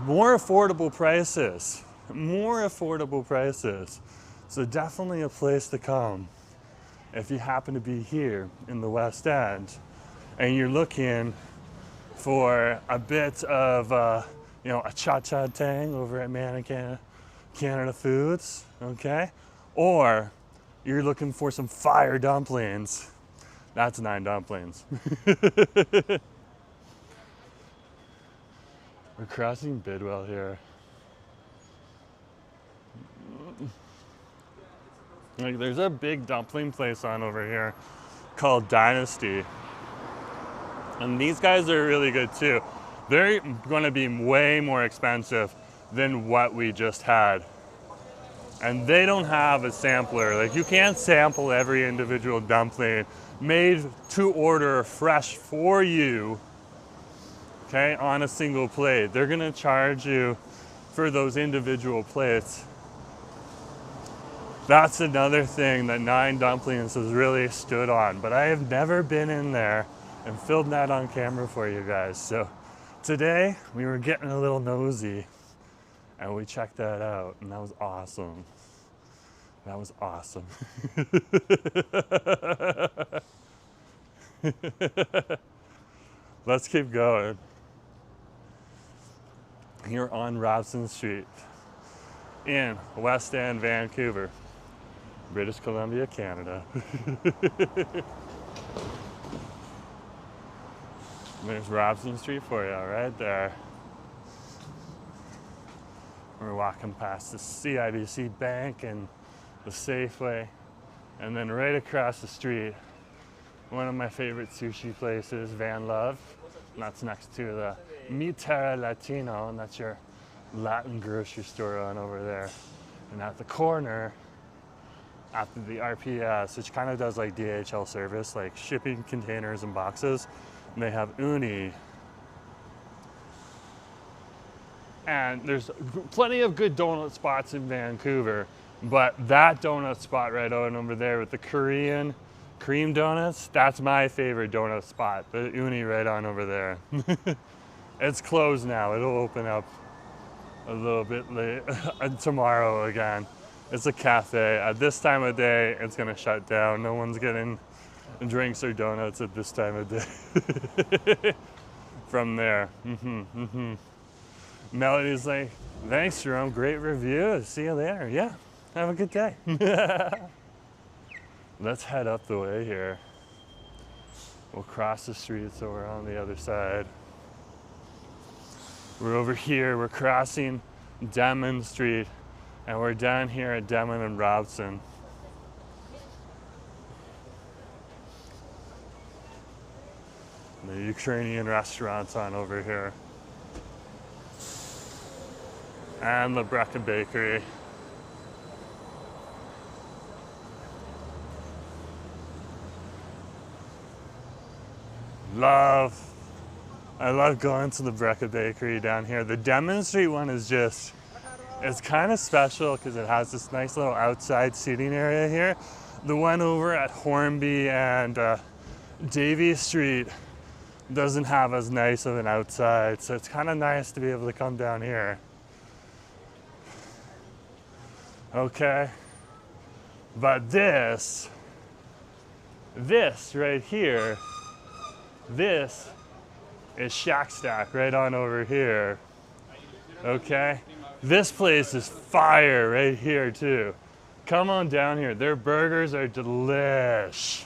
Speaker 1: more affordable prices. More affordable prices. So definitely a place to come if you happen to be here in the West End and you're looking for a bit of a cha-cha tang over at Man in Canada Foods, okay? Or you're looking for some fire dumplings. That's Nine Dumplings. We're crossing Bidwell here. Like, there's a big dumpling place on over here called Dynasty. And these guys are really good too. They're gonna be way more expensive than what we just had. And they don't have a sampler. Like, you can't sample every individual dumpling made to order fresh for you, okay, on a single plate. They're gonna charge you for those individual plates. That's another thing that Nine Dumplings has really stood on, but I have never been in there and filmed that on camera for you guys. So today we were getting a little nosy and we checked that out, and that was awesome. That was awesome. Let's keep going. Here on Robson Street in West End, Vancouver, British Columbia, Canada. There's Robson Street for you right there. We're walking past the CIBC Bank and the Safeway, and then right across the street, one of my favorite sushi places, Van Love. And that's next to the Mi Terra Latino, and that's your Latin grocery store on over there. And at the corner, after the RPS, which kind of does like DHL service, like shipping containers and boxes. And they have uni. And there's plenty of good donut spots in Vancouver, but that donut spot right on over there with the Korean cream donuts, that's my favorite donut spot, the uni right on over there. It's closed now. It'll open up a little bit late tomorrow again. It's a cafe. At this time of day, it's gonna shut down. No one's getting drinks or donuts at this time of day. From there. Melody's like, thanks, Jerome. Great review. See you later. Yeah, have a good day. Let's head up the way here. We'll cross the street so we're on the other side. We're over here. We're crossing Demon Street, and we're down here at Demon and Robson. The Ukrainian restaurant's on over here. And the Brecca Bakery. I love going to the Brecca Bakery down here. The Demon Street one is just, it's kind of special because it has this nice little outside seating area here. The one over at Hornby and Davie Street doesn't have as nice of an outside, so it's kind of nice to be able to come down here. Okay, but this right here, this is Shack Stack right on over here. Okay, this place is fire right here too. Come on down here. Their burgers are delish.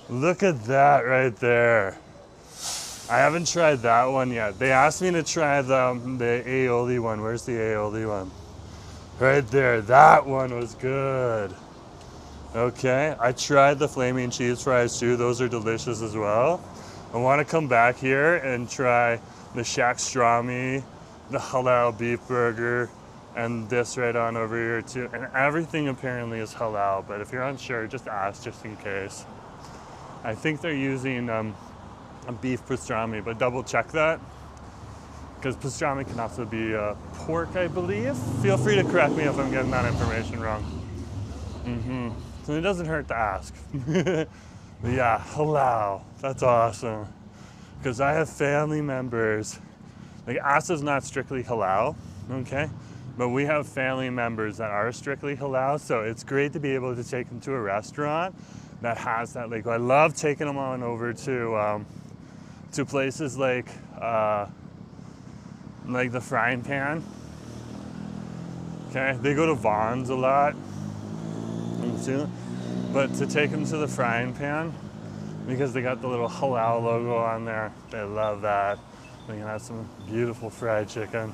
Speaker 1: Look at that right there. I haven't tried that one yet. They asked me to try the aioli one. Where's the aioli one? Right there. That one was good. Okay, I tried the flaming cheese fries too. Those are delicious as well. I want to come back here and try the Shack Strami, the halal beef burger, and this right on over here too. And everything apparently is halal, but if you're unsure, just ask just in case. I think they're using a beef pastrami, but double check that, because pastrami can also be pork, I believe. Feel free to correct me if I'm getting that information wrong. So it doesn't hurt to ask. But yeah, halal, that's awesome. Because I have family members, like Asa's not strictly halal, okay? But we have family members that are strictly halal, so it's great to be able to take them to a restaurant that has that. Like, I love taking them on over to places like the Frying Pan. Okay, they go to Vaughn's a lot, but to take them to the Frying Pan, because they got the little halal logo on there, they love that. They can have some beautiful fried chicken.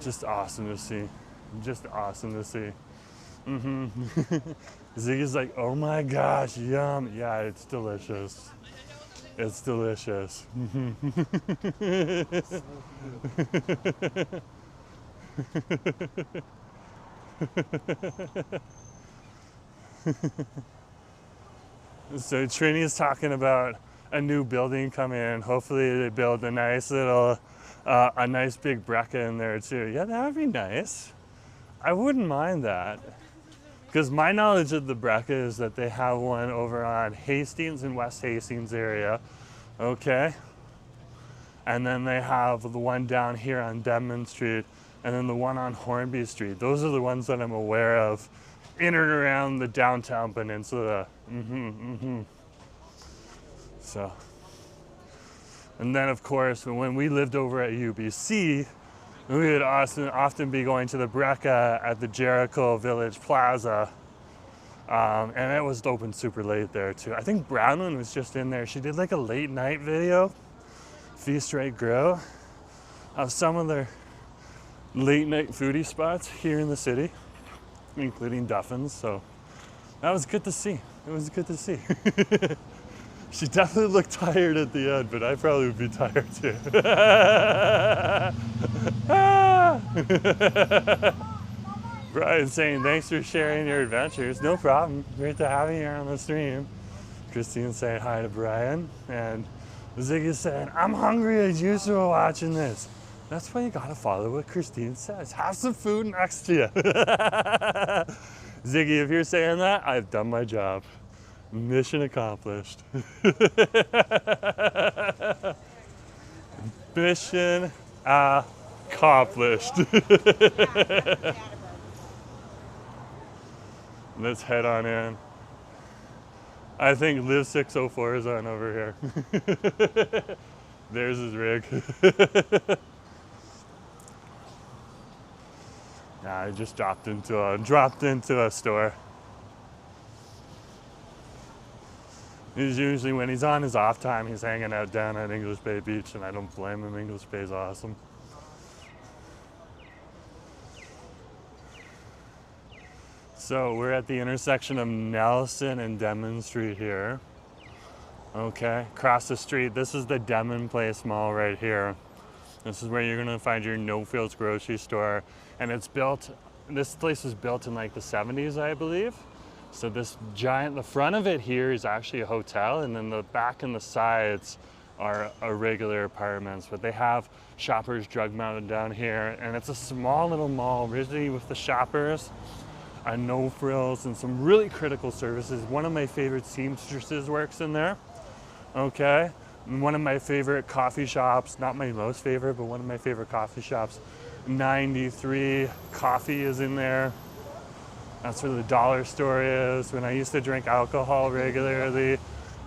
Speaker 1: Just awesome to see. Just awesome to see. Ziggy's like, oh my gosh, yum. Yeah, it's delicious. It's delicious. So Trini is talking about a new building coming in. Hopefully they build a nice little, a nice big Brecca in there too. Yeah, that would be nice. I wouldn't mind that. Because my knowledge of the Brecca is that they have one over on Hastings and West Hastings area, okay? And then they have the one down here on Denman Street, and then the one on Hornby Street. Those are the ones that I'm aware of in and around the downtown peninsula. So, and then of course, when we lived over at UBC, we would often be going to the Brecca at the Jericho Village Plaza. And it was open super late there too. I think Brownland was just in there. She did like a late night video, Feast Right Grow, of some of their late night foodie spots here in the city, including Duffins. So that was good to see. It was good to see. She definitely looked tired at the end, but I probably would be tired too. Brian saying, thanks for sharing your adventures. No problem. Great to have you here on the stream. Christine saying hi to Brian. And Ziggy saying, I'm hungry as usual watching this. That's why you gotta follow what Christine says. Have some food next to you. Ziggy, if you're saying that, I've done my job. Mission accomplished. Mission accomplished. Let's head on in. I think Live 604 is on over here. There's his rig. Nah, I just dropped into a store. He's usually, when he's on his off time, he's hanging out down at English Bay Beach, and I don't blame him. English Bay's awesome. So we're at the intersection of Nelson and Denman Street here. Okay, across the street, this is the Denman Place Mall right here. This is where you're gonna find your No Frills grocery store. And it's built, this place was built in like the 70s, I believe. So this giant, the front of it here is actually a hotel, and then the back and the sides are regular apartments. But they have Shoppers Drug Mountain down here, and it's a small little mall, originally with the Shoppers, and No Frills, and some really critical services. One of my favorite seamstresses works in there, okay? And one of my favorite coffee shops, not my most favorite, but one of my favorite coffee shops, 93 Coffee is in there. That's where the dollar store is. When I used to drink alcohol regularly,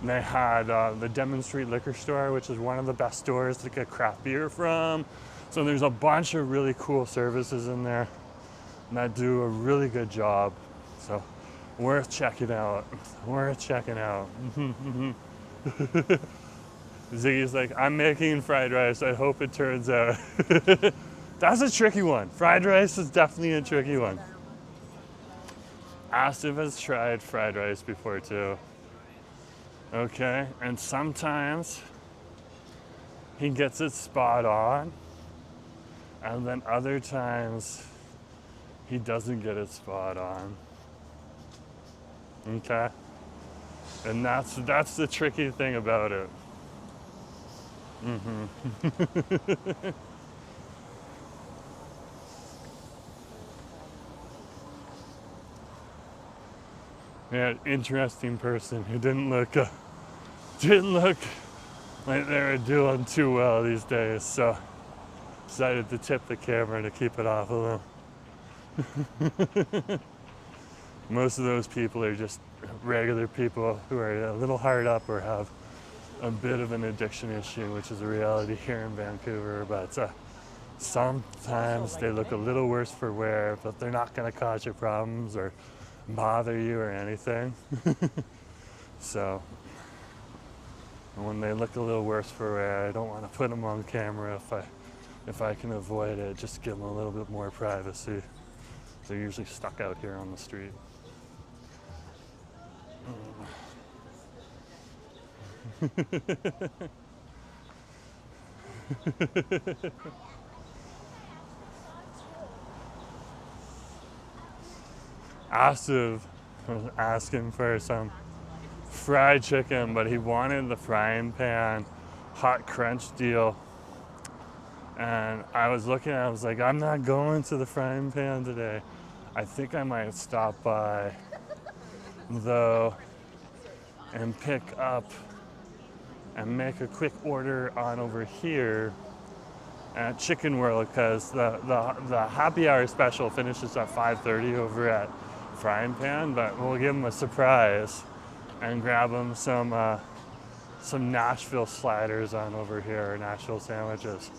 Speaker 1: and they had the Denman Street Liquor Store, which is one of the best stores to get craft beer from. So there's a bunch of really cool services in there that do a really good job. So worth checking out, worth checking out. Ziggy's like, I'm making fried rice. I hope it turns out. That's a tricky one. Fried rice is definitely a tricky one. Asif has tried fried rice before too. Okay, and sometimes he gets it spot on, and then other times he doesn't get it spot on. Okay, and that's the tricky thing about it. Yeah, interesting person who didn't look like they were doing too well these days, so decided to tip the camera to keep it off of them. Most of those people are just regular people who are a little hard up or have a bit of an addiction issue, which is a reality here in Vancouver, but sometimes they look a little worse for wear, but they're not going to cause you problems or bother you or anything. So when they look a little worse for wear, I don't want to put them on camera if I can avoid it. Just give them a little bit more privacy. They're usually stuck out here on the street. Asif was asking for some fried chicken, but he wanted the frying pan hot crunch deal. And I was looking, I was like, I'm not going to the frying pan today. I think I might stop by though and pick up and make a quick order on over here at Chicken World, because the happy hour special finishes at 5:30 over at Frying Pan, but we'll give him a surprise and grab him some Nashville sliders on over here, or Nashville sandwiches.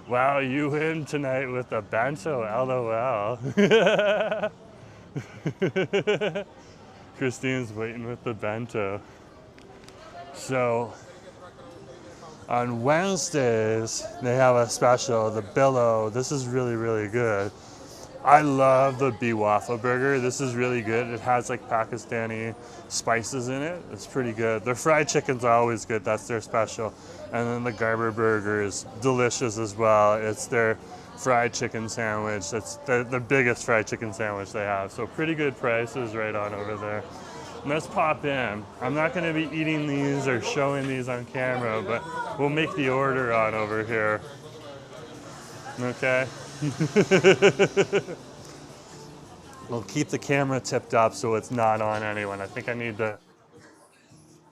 Speaker 1: Wow, you win tonight with a bento, LOL. Christine's waiting with the bento. So on Wednesdays, they have a special, the Billow. This is really, really good. I love the bee waffle burger. This is really good. It has like Pakistani spices in it. It's pretty good. Their fried chicken's always good. That's their special. And then the Garber burger is delicious as well. It's their fried chicken sandwich. That's the biggest fried chicken sandwich they have. So pretty good prices right on over there. Let's pop in. I'm not going to be eating these or showing these on camera, but we'll make the order on over here. Okay? We'll keep the camera tipped up so it's not on anyone. I think I need to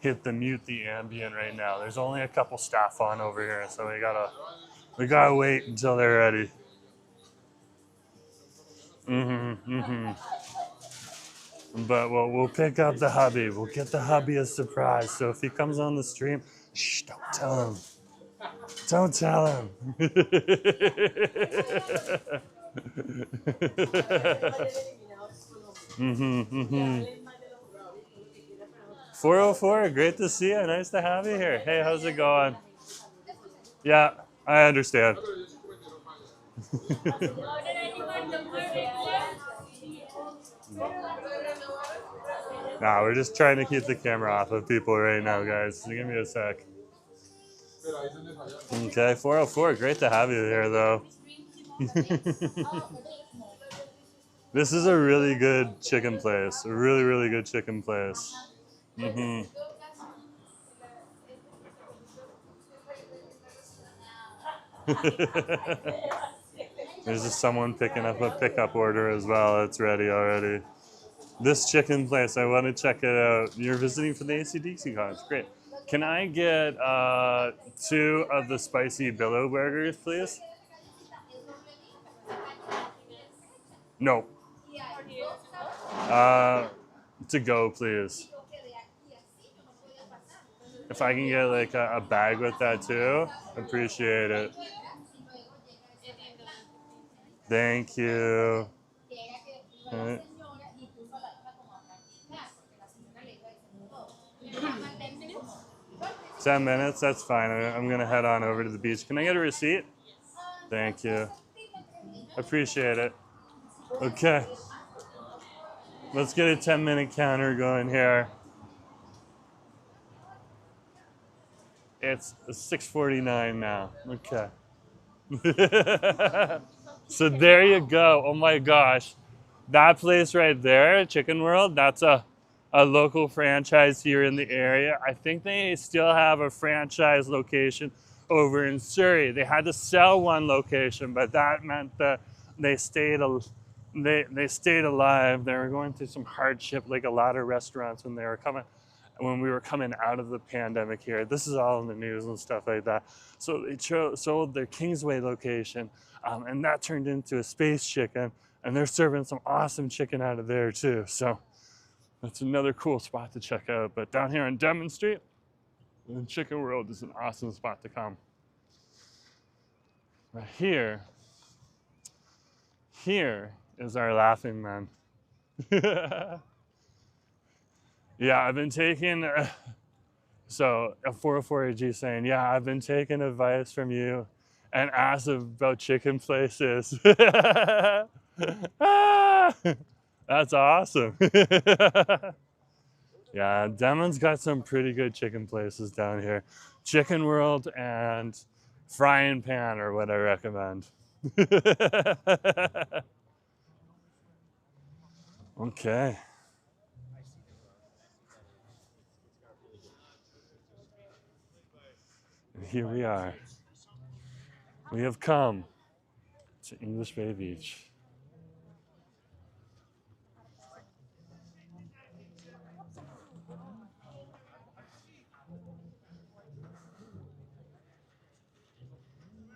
Speaker 1: hit the mute the ambient right now. There's only a couple staff on over here, so we gotta wait until they're ready. But we'll pick up the hubby. We'll get the hubby a surprise. So if he comes on the stream, shh, don't tell him. Don't tell him. 404, great to see you. Nice to have you here. Hey, how's it going? Yeah, I understand. Nah, we're just trying to keep the camera off of people right now, guys. So give me a sec. Okay, 404, great to have you here, though. This is a really good chicken place. A really, really good chicken place. There's just someone picking up a pickup order as well. It's ready already. This chicken place, I want to check it out. You're visiting for the AC/DC con. It's great. Can I get 2 of the spicy billow burgers, please? No. To go, please. If I can get like a bag with that too, appreciate it. Thank you. 10 minutes, that's fine. I'm gonna head on over to the beach. Can I get a receipt? Thank you. Appreciate it. Okay. Let's get a 10-minute counter going here. It's 6:49 now. Okay. So there you go. Oh my gosh. That place right there, Chicken World, that's a local franchise here in the area. I think they still have a franchise location over in Surrey. They had to sell one location, but that meant that they stayed alive. They were going through some hardship, like a lot of restaurants when we were coming out of the pandemic here. This is all in the news and stuff like that. So they sold their Kingsway location, and that turned into a Space Chicken, and they're serving some awesome chicken out of there too. So that's another cool spot to check out. But down here on Demon Street, the Chicken World is an awesome spot to come. But here is our laughing man. Yeah, I've been taking, so a 404AG saying, yeah, I've been taking advice from you and asked about chicken places. That's awesome. Yeah, Demon's got some pretty good chicken places down here. Chicken World and Frying Pan are what I recommend. Okay. Here we are. We have come to English Bay Beach.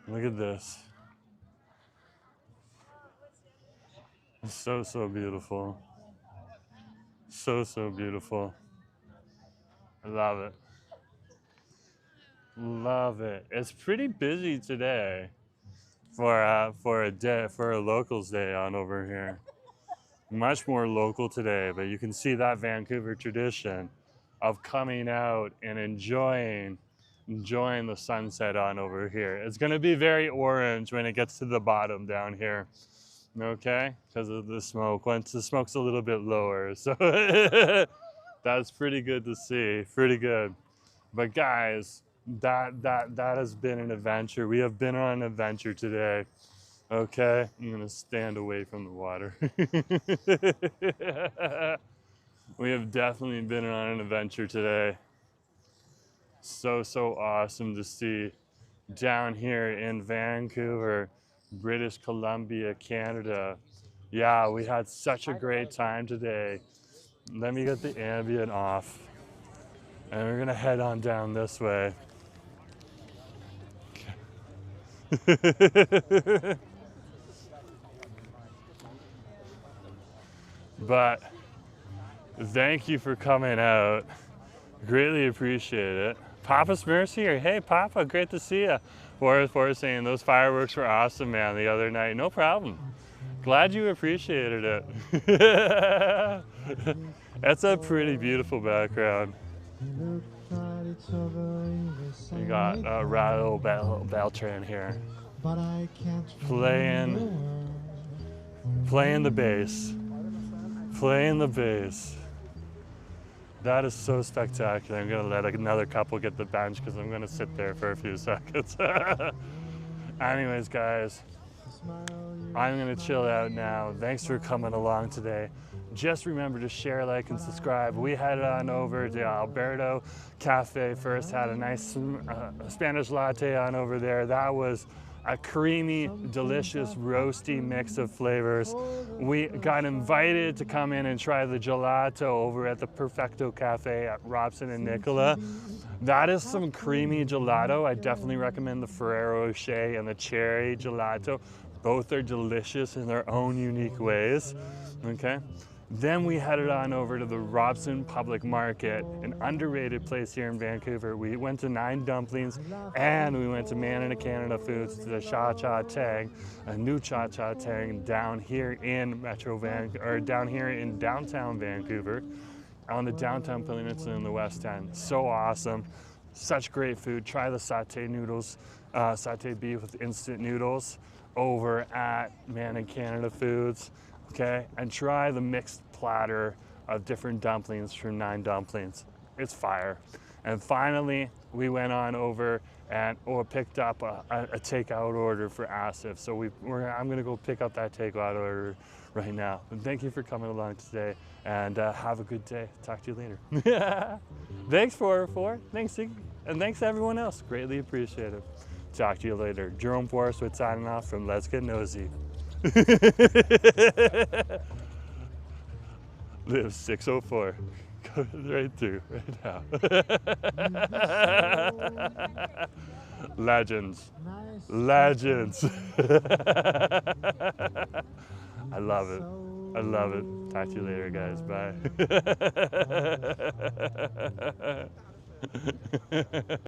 Speaker 1: Look at this. It's so, so beautiful. So, so beautiful. I love it. Love it. It's pretty busy today for a locals day on over here. Much more local today, but you can see that Vancouver tradition of coming out and enjoying the sunset on over here. It's going to be very orange when it gets to the bottom down here. Okay, because of the smoke. Once the smoke's a little bit lower, so that's pretty good to see. Pretty good. But guys, that has been an adventure. We have been on an adventure today. Okay, I'm gonna stand away from the water. We have definitely been on an adventure today. So awesome to see down here in Vancouver, British Columbia, Canada. Yeah, we had such a great time today. Let me get the ambient off. And we're gonna head on down this way. But thank you for coming out. Greatly appreciate it. Papa Smurf's here. Hey, Papa, great to see you. Forrest saying those fireworks were awesome, man, the other night. No problem. Glad you appreciated it. That's a pretty beautiful background. You got Raul Beltran here. Playing the bass. Playing the bass. That is so spectacular. I'm gonna let another couple get the bench because I'm gonna sit there for a few seconds. Anyways, guys, I'm gonna chill out now. Thanks for coming along today. Just remember to share, like, and subscribe. We headed on over to Ambero Cafe first, had a nice Spanish latte on over there. That was a creamy, delicious, roasty mix of flavors. We got invited to come in and try the gelato over at the Perfecto Cafe at Robson and Nicola. That is some creamy gelato. I definitely recommend the Ferrero Rocher and the cherry gelato. Both are delicious in their own unique ways, okay? Then we headed on over to the Robson Public Market, an underrated place here in Vancouver. We went to 9 Dumplings and we went to Man in a Canada Foods to the Cha Cha Tang, a new Cha Cha Tang down here in down here in downtown Vancouver, on the downtown peninsula in the West End. So awesome, such great food. Try the satay noodles, satay beef with instant noodles over at Man in Canada Foods. Okay, and try the mixed platter of different dumplings from 9 Dumplings. It's fire. And finally, we went on over and picked up a takeout order for Asif. So I'm gonna go pick up that takeout order right now. And thank you for coming along today, and have a good day. Talk to you later. Thanks for thanks, Sig, and thanks everyone else. Greatly appreciate it. Talk to you later. Jerome Forestwood signing off from Let's Get Nosy. Live 604. Go right through right now. Legends. Legends. I love it. I love it. Talk to you later, guys. Bye.